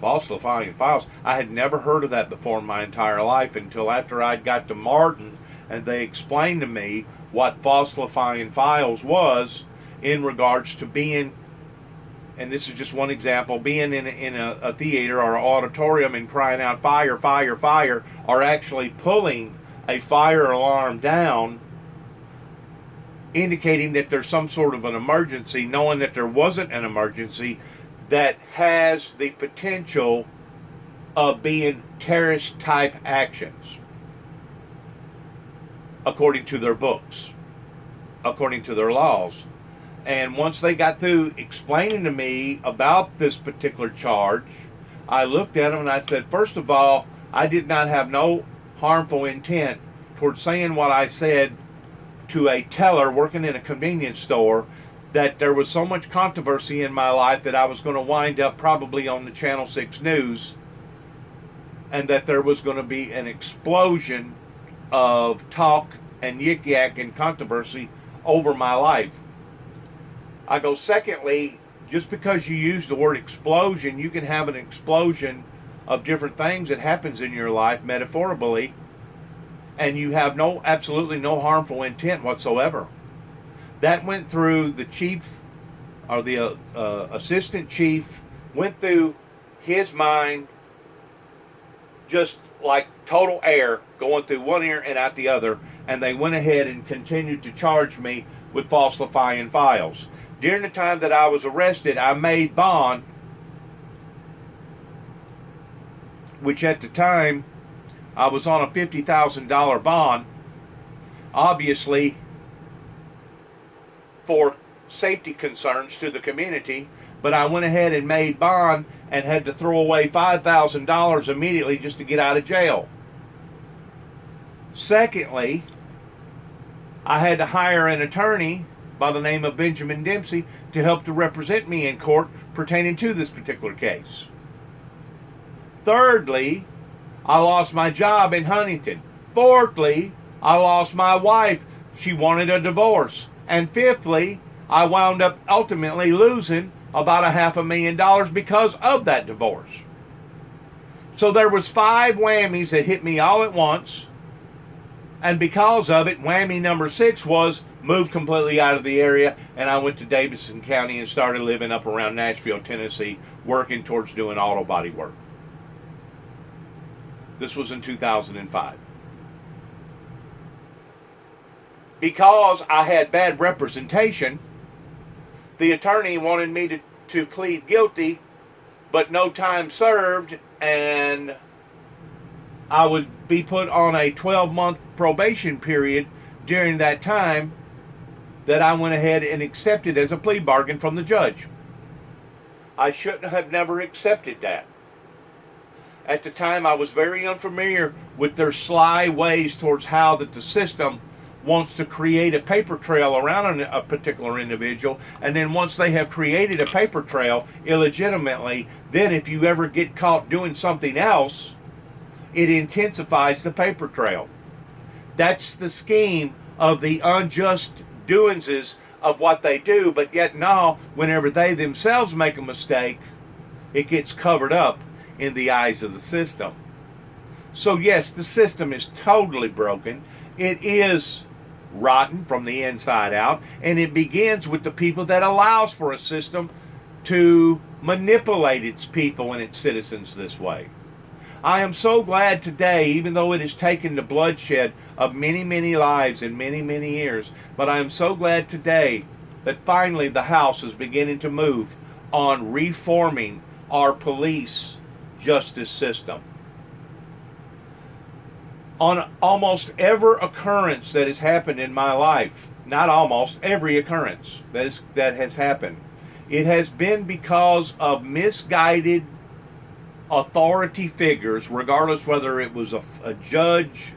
Falsifying files? I had never heard of that before in my entire life until after I got to Martin and they explained to me what falsifying files was in regards to being, and this is just one example, being in a theater or an auditorium and crying out, fire, fire, fire, or actually pulling a fire alarm down, indicating that there's some sort of an emergency, knowing that there wasn't an emergency, that has the potential of being terrorist type actions, according to their books, according to their laws. And once they got through explaining to me about this particular charge, I looked at them and I said, first of all, I did not have no harmful intent towards saying what I said to a teller working in a convenience store, that there was so much controversy in my life that I was going to wind up probably on the Channel 6 News, and that there was going to be an explosion of talk and yik-yak and controversy over my life. I go, secondly, just because you use the word explosion, you can have an explosion of different things that happens in your life metaphorically, and you have absolutely no harmful intent whatsoever. That went through the chief, or the assistant chief, went through his mind just like total air going through one ear and out the other, and they went ahead and continued to charge me with falsifying files. During the time that I was arrested, I made bond, which at the time I was on a $50,000 bond, obviously for safety concerns to the community, but I went ahead and made bond and had to throw away $5,000 immediately just to get out of jail. Secondly, I had to hire an attorney by the name of Benjamin Dempsey to help to represent me in court pertaining to this particular case. Thirdly, I lost my job in Huntington. Fourthly, I lost my wife. She wanted a divorce. And fifthly, I wound up ultimately losing about $500,000 because of that divorce. So there was 5 whammies that hit me all at once. And because of it, whammy number 6 was moved completely out of the area, and I went to Davidson County and started living up around Nashville, Tennessee, working towards doing auto body work. This was in 2005. Because I had bad representation, the attorney wanted me to plead guilty, but no time served, and I would be put on a 12-month probation period during that time that I went ahead and accepted as a plea bargain from the judge. I shouldn't have never accepted that. At the time, I was very unfamiliar with their sly ways towards how that the system wants to create a paper trail around a particular individual, and then once they have created a paper trail illegitimately, then if you ever get caught doing something else, it intensifies the paper trail. That's the scheme of the unjust doingses of what they do, but yet now, whenever they themselves make a mistake, it gets covered up in the eyes of the system. So yes, the system is totally broken. It is rotten from the inside out, and it begins with the people that allows for a system to manipulate its people and its citizens this way. I am so glad today, even though it has taken the bloodshed of many, many lives in many, many years, but I am so glad today that finally the House is beginning to move on reforming our police justice system. On almost every occurrence that has happened in my life, not almost, every occurrence that has happened. It has been because of misguided authority figures, regardless whether it was a judge,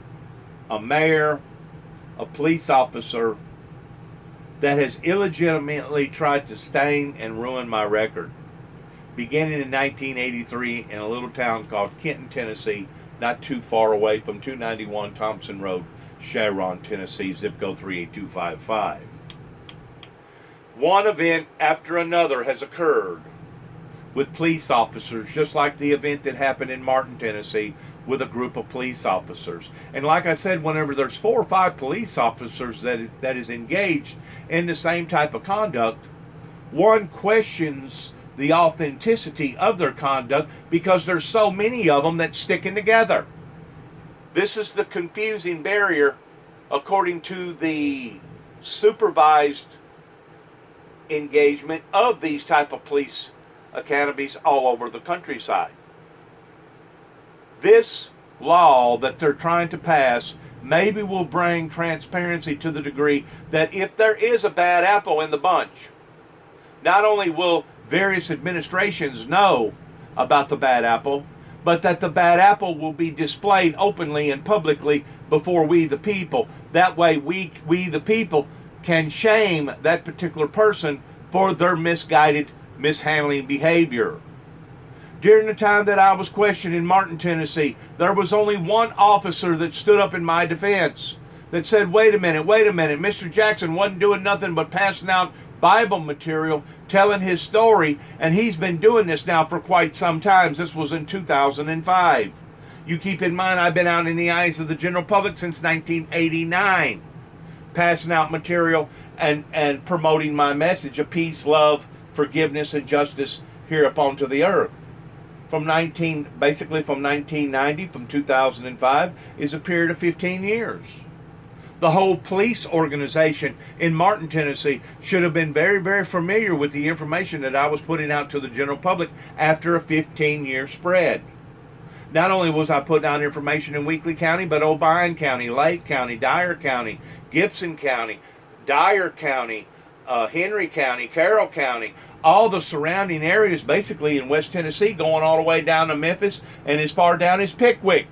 a mayor, a police officer, that has illegitimately tried to stain and ruin my record. Beginning in 1983 in a little town called Kenton, Tennessee, not too far away from 291 Thompson Road, Sharon, Tennessee, zip code 38255. One event after another has occurred with police officers, just like the event that happened in Martin, Tennessee, with a group of police officers. And like I said, whenever there's 4 or 5 police officers that is engaged in the same type of conduct, one questions the authenticity of their conduct because there's so many of them that's sticking together. This is the confusing barrier according to the supervised engagement of these type of police academies all over the countryside. This law that they're trying to pass maybe will bring transparency to the degree that if there is a bad apple in the bunch, not only will various administrations know about the bad apple, but that the bad apple will be displayed openly and publicly before we the people. That way we the people can shame that particular person for their misguided, mishandling behavior. During the time that I was questioned in Martin, Tennessee, there was only one officer that stood up in my defense that said, wait a minute, Mr. Jackson wasn't doing nothing but passing out Bible material, telling his story, and he's been doing this now for quite some time. This was in 2005. You keep in mind, I've been out in the eyes of the general public since 1989, passing out material and promoting my message of peace, love, forgiveness, and justice here upon to the earth. From 1990, from 2005, is a period of 15 years. The whole police organization in Martin, Tennessee should have been very, very familiar with the information that I was putting out to the general public after a 15-year spread. Not only was I putting out information in Weakley County, but O'Brien County, Lake County, Dyer County, Gibson County, Dyer County, Henry County, Carroll County, all the surrounding areas basically in West Tennessee, going all the way down to Memphis and as far down as Pickwick.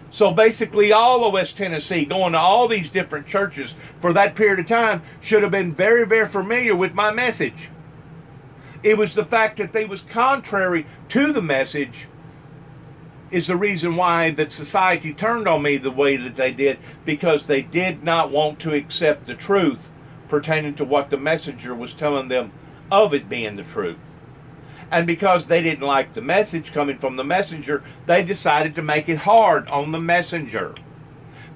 So basically all of West Tennessee, going to all these different churches for that period of time, should have been very, very familiar with my message. It was the fact that they was contrary to the message is the reason why that society turned on me the way that they did, because they did not want to accept the truth pertaining to what the messenger was telling them of it being the truth. And because they didn't like the message coming from the messenger, they decided to make it hard on the messenger.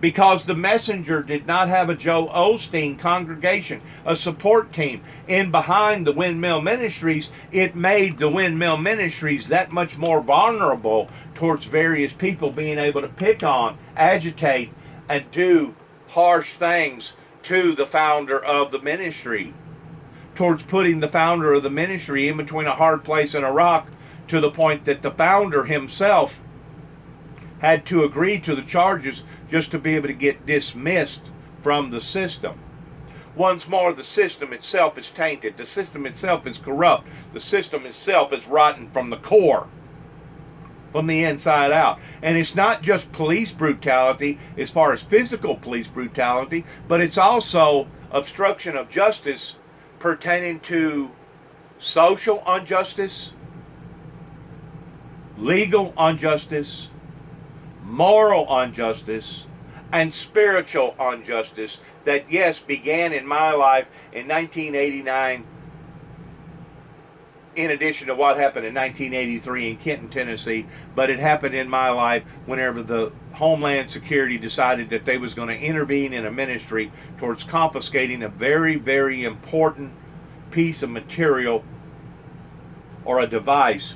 Because the messenger did not have a Joe Osteen congregation, a support team in behind the Windmill Ministries, it made the Windmill Ministries that much more vulnerable towards various people being able to pick on, agitate, and do harsh things to the founder of the ministry, towards putting the founder of the ministry in between a hard place and a rock, to the point that the founder himself had to agree to the charges just to be able to get dismissed from the system. Once more, the system itself is tainted. The system itself is corrupt. The system itself is rotten from the core, from the inside out. And it's not just police brutality as far as physical police brutality, but it's also obstruction of justice pertaining to social injustice, legal injustice, moral injustice, and spiritual injustice that, yes, began in my life in 1989, in addition to what happened in 1983 in Kenton, Tennessee, but it happened in my life whenever the Homeland Security decided that they was going to intervene in a ministry towards confiscating a very, very important piece of material or a device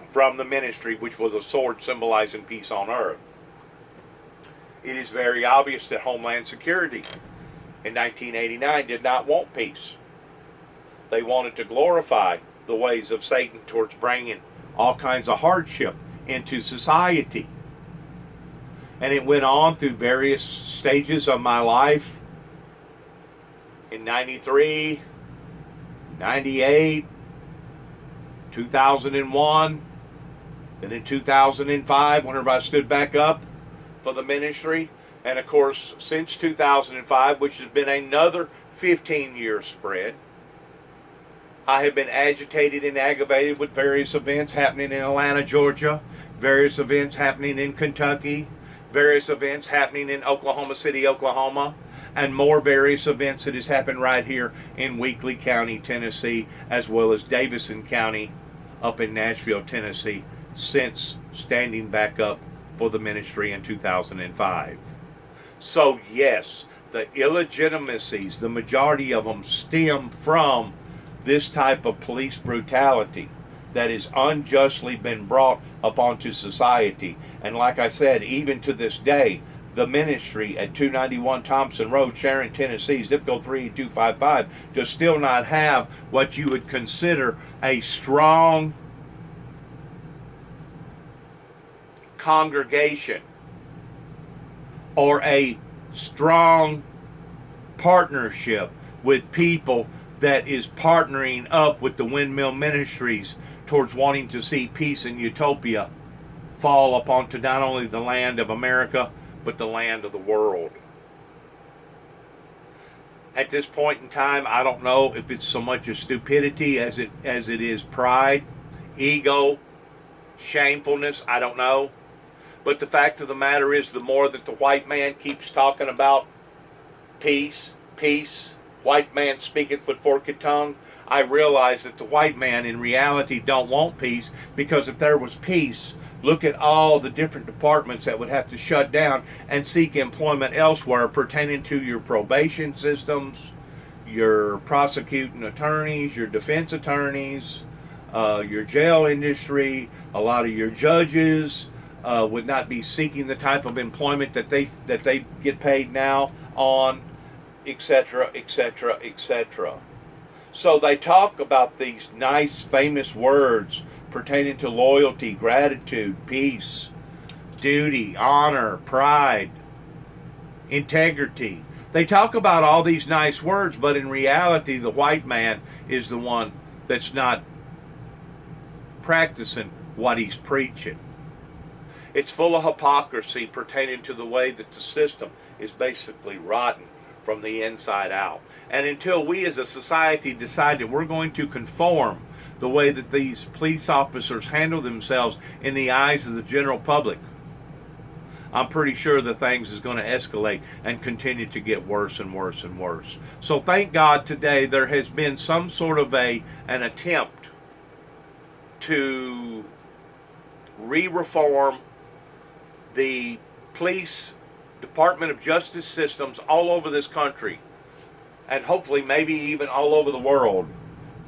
from the ministry, which was a sword symbolizing peace on earth. It is very obvious that Homeland Security in 1989 did not want peace. They wanted to glorify the ways of Satan towards bringing all kinds of hardship into society. And it went on through various stages of my life. In 93, 98, 2001, and in 2005, whenever I stood back up for the ministry. And of course, since 2005, which has been another 15-year spread, I have been agitated and aggravated with various events happening in Atlanta, Georgia, various events happening in Kentucky, various events happening in Oklahoma City, Oklahoma, and more various events that has happened right here in Weakley County, Tennessee, as well as Davison County up in Nashville, Tennessee, since standing back up for the ministry in 2005. So yes, the illegitimacies, the majority of them stem from this type of police brutality that has unjustly been brought upon society. And like I said, even to this day, the ministry at 291 Thompson Road, Sharon, Tennessee, zip code 38255, does still not have what you would consider a strong congregation or a strong partnership with people that is partnering up with the windmill ministries towards wanting to see peace and utopia fall upon to not only the land of America, but the land of the world. At this point in time, I don't know if it's so much as stupidity as it is pride, ego, shamefulness, I don't know. But the fact of the matter is, the more that the white man keeps talking about peace, peace, white man speaketh with forked tongue, I realize that the white man in reality don't want peace, because if there was peace, look at all the different departments that would have to shut down and seek employment elsewhere pertaining to your probation systems, your prosecuting attorneys, your defense attorneys, your jail industry. A lot of your judges would not be seeking the type of employment that they get paid now on, etc., etc., etc. So they talk about these nice, famous words pertaining to loyalty, gratitude, peace, duty, honor, pride, integrity. They talk about all these nice words, but in reality, the white man is the one that's not practicing what he's preaching. It's full of hypocrisy pertaining to the way that the system is basically rotten from the inside out. And until we as a society decide that we're going to conform the way that these police officers handle themselves in the eyes of the general public, I'm pretty sure that things is going to escalate and continue to get worse and worse and worse. So thank God today there has been some sort of an attempt to re-reform the police Department of Justice systems all over this country, and hopefully maybe even all over the world,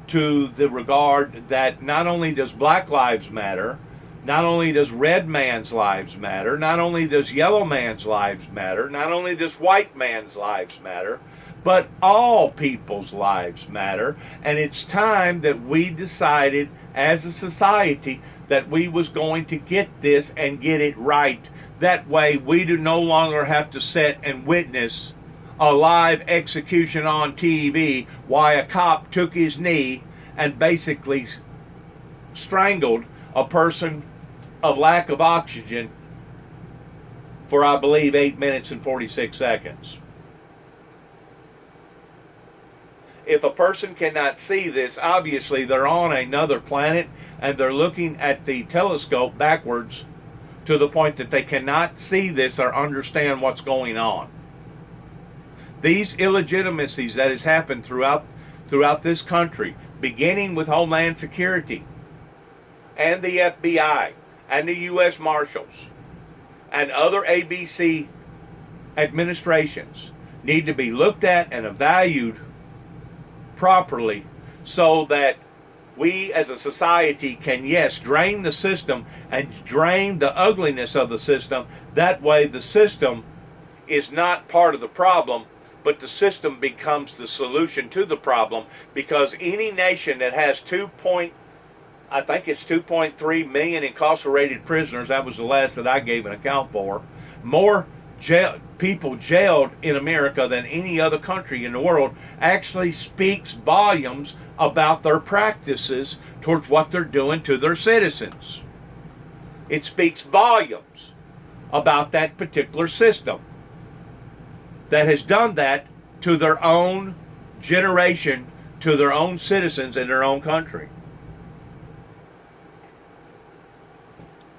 to the regard that not only does black lives matter, not only does red man's lives matter, not only does yellow man's lives matter, not only does white man's lives matter, but all people's lives matter. And it's time that we decided as a society that we was going to get this and get it right. That way we do no longer have to sit and witness a live execution on TV while a cop took his knee and basically strangled a person of lack of oxygen for, I believe, 8 minutes and 46 seconds. If a person cannot see this, obviously they're on another planet and they're looking at the telescope backwards to the point that they cannot see this or understand what's going on. These illegitimacies that has happened throughout this country, beginning with Homeland Security and the FBI and the U.S. Marshals and other ABC administrations, need to be looked at and evaluated properly so that we as a society can, yes, drain the system and drain the ugliness of the system. That way the system is not part of the problem, but the system becomes the solution to the problem, because any nation that has 2.3 million incarcerated prisoners, that was the last that I gave an account for, more people jailed in America than any other country in the world, actually speaks volumes about their practices towards what they're doing to their citizens. It speaks volumes about that particular system that has done that to their own generation, to their own citizens in their own country.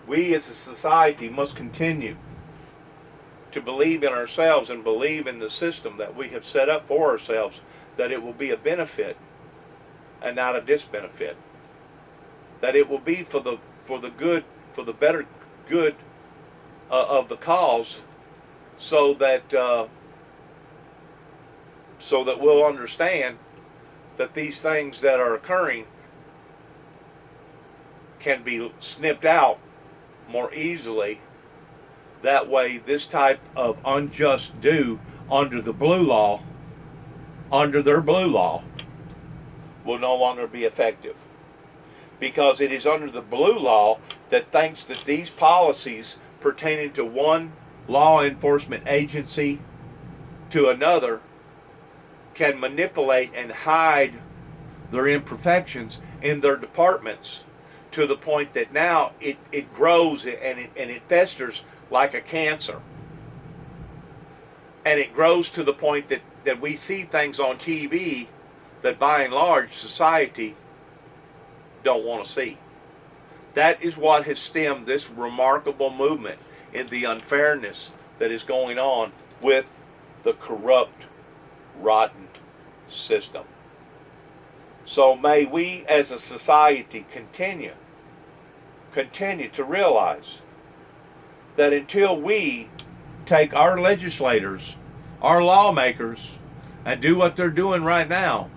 We as a society must continue to believe in ourselves and believe in the system that we have set up for ourselves, that it will be a benefit and not a disbenefit. That it will be for the good, for the better good of the cause, so that we'll understand that these things that are occurring can be snipped out more easily. That way, this type of unjust do under the blue law, under their blue law, will no longer be effective. Because it is under the blue law that thinks that these policies pertaining to one law enforcement agency to another can manipulate and hide their imperfections in their departments, to the point that now it grows and it festers like a cancer. And it grows to the point that we see things on TV that by and large society don't want to see. That is what has stemmed this remarkable movement in the unfairness that is going on with the corrupt, rotten system. So may we as a society continue to realize that until we take our legislators, our lawmakers, and do what they're doing right now,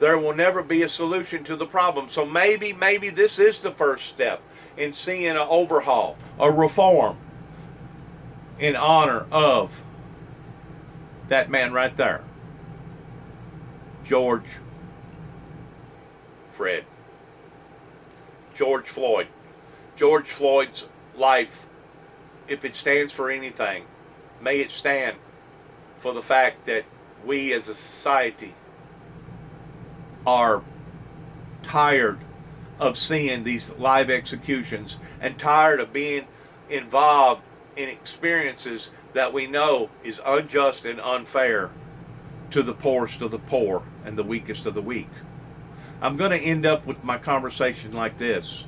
there will never be a solution to the problem. So maybe this is the first step in seeing an overhaul, a reform, in honor of that man right there, George Floyd. George Floyd's life, if it stands for anything, may it stand for the fact that we as a society are tired of seeing these live executions and tired of being involved in experiences that we know is unjust and unfair to the poorest of the poor and the weakest of the weak. I'm going to end up with my conversation like this.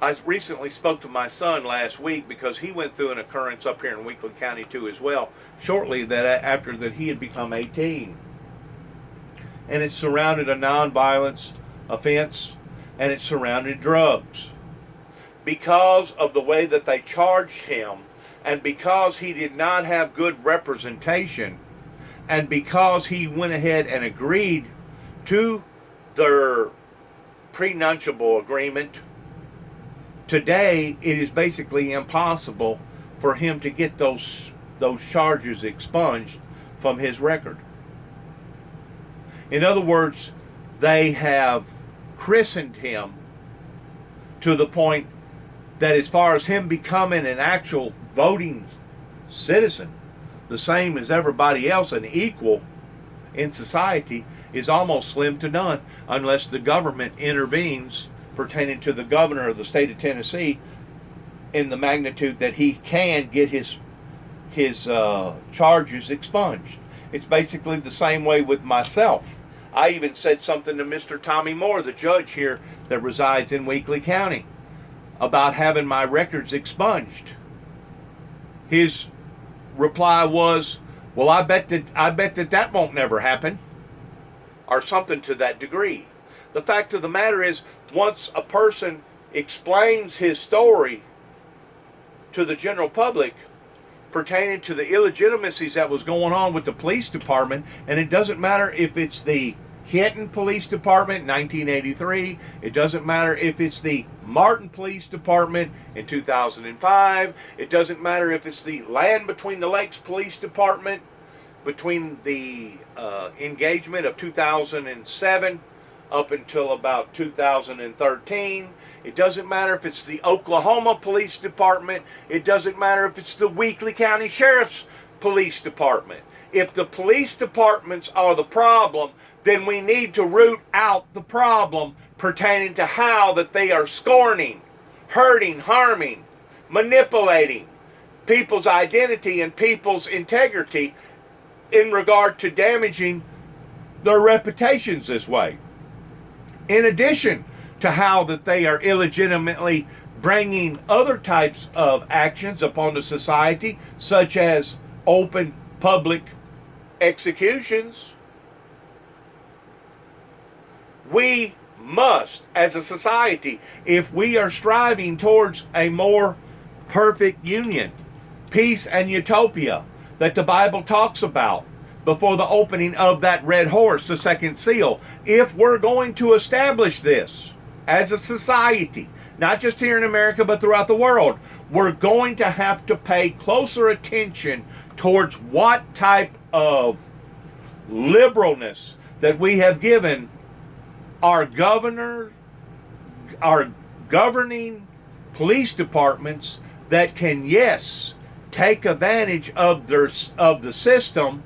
I recently spoke to my son last week because he went through an occurrence up here in Weakley County too as well, shortly after that he had become 18. And it surrounded a nonviolence offense, and it surrounded drugs. Because of the way that they charged him, and because he did not have good representation, and because he went ahead and agreed to their prenuptial agreement, today it is basically impossible for him to get those charges expunged from his record. In other words, they have christened him to the point that as far as him becoming an actual voting citizen, the same as everybody else, an equal in society, is almost slim to none unless the government intervenes pertaining to the governor of the state of Tennessee in the magnitude that he can get his charges expunged. It's basically the same way with myself. I even said something to Mr. Tommy Moore, the judge here that resides in Weakley County, about having my records expunged. His reply was, well, I bet that won't never happen, or something to that degree. The fact of the matter is, once a person explains his story to the general public pertaining to the illegitimacies that was going on with the police department, and it doesn't matter if it's the Kenton Police Department in 1983, it doesn't matter if it's the Martin Police Department in 2005, it doesn't matter if it's the Land Between the Lakes Police Department between the engagement of 2007 up until about 2013. It doesn't matter if it's the Oklahoma Police Department. It doesn't matter if it's the Weakley County Sheriff's Police Department. If the police departments are the problem, then we need to root out the problem pertaining to how that they are scorning, hurting, harming, manipulating people's identity and people's integrity in regard to damaging their reputations this way. In addition to how that they are illegitimately bringing other types of actions upon the society, such as open public executions. We must, as a society, if we are striving towards a more perfect union, peace and utopia that the Bible talks about before the opening of that red horse, the second seal, if we're going to establish this as a society, not just here in America but throughout the world, we're going to have to pay closer attention towards what type of liberalness that we have given our governor, our governing police departments that can, yes, take advantage of the system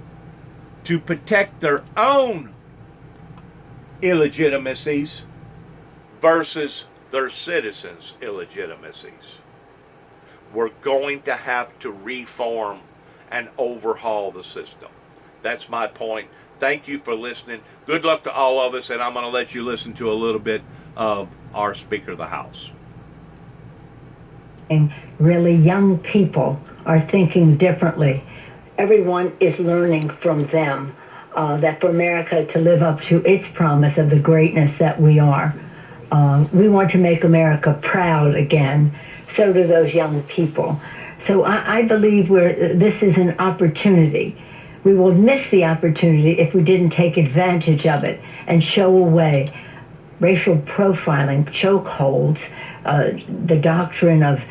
to protect their own illegitimacies versus their citizens' illegitimacies. We're going to have to reform and overhaul the system. That's my point. Thank you for listening. Good luck to all of us, and I'm going to let you listen to a little bit of our Speaker of the House. Really young people are thinking differently. Everyone is learning from them that for America to live up to its promise of the greatness that we are. We want to make America proud again. So do those young people. So I believe this is an opportunity. We will miss the opportunity if we didn't take advantage of it and show away racial profiling, chokeholds, the doctrine of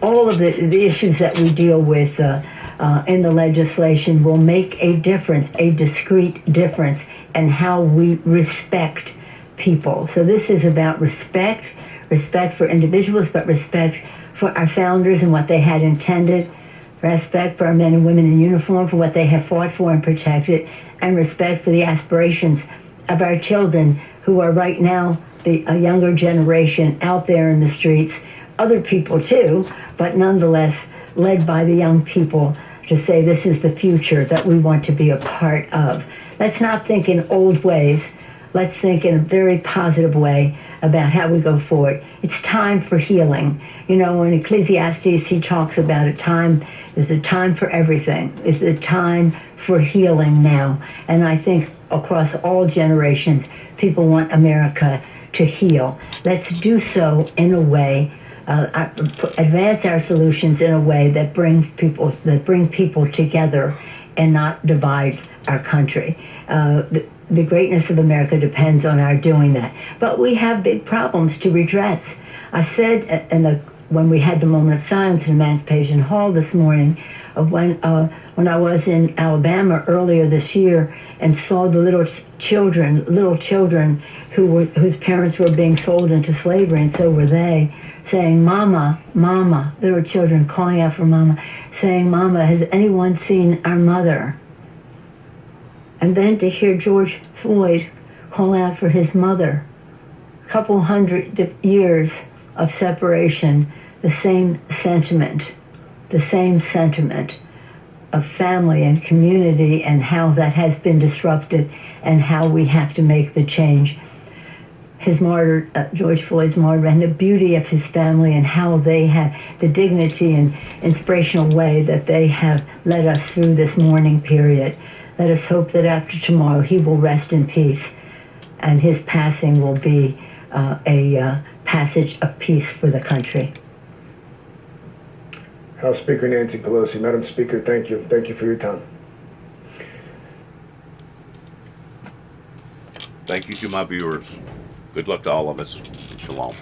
all of the issues that we deal with in the legislation will make a difference, a discrete difference in how we respect people. So this is about respect for individuals, but respect for our founders and what they had intended, respect for our men and women in uniform for what they have fought for and protected, and respect for the aspirations of our children who are right now a younger generation out there in the streets, other people too, but nonetheless led by the young people to say this is the future that we want to be a part of. Let's not think in old ways. Let's think in a very positive way about how we go forward. It's time for healing. You know, in Ecclesiastes, he talks about there's a time for everything. It's the time for healing now. And I think across all generations, people want America to heal. Let's do so in a way, advance our solutions in a way that bring people together and not divides our country. The greatness of America depends on our doing that. But we have big problems to redress. I said when we had the moment of silence in Emancipation Hall this morning, when I was in Alabama earlier this year and saw the little children whose parents were being sold into slavery, and so were they, saying, "Mama, Mama," little children calling out for Mama, saying, "Mama, has anyone seen our mother?" And then to hear George Floyd call out for his mother, a couple hundred years of separation, the same sentiment of family and community and how that has been disrupted and how we have to make the change. George Floyd's martyr, and the beauty of his family and how they have the dignity and inspirational way that they have led us through this mourning period. Let us hope that after tomorrow he will rest in peace and his passing will be a passage of peace for the country. House Speaker Nancy Pelosi. Madam Speaker, thank you. Thank you for your time. Thank you to my viewers. Good luck to all of us. Shalom.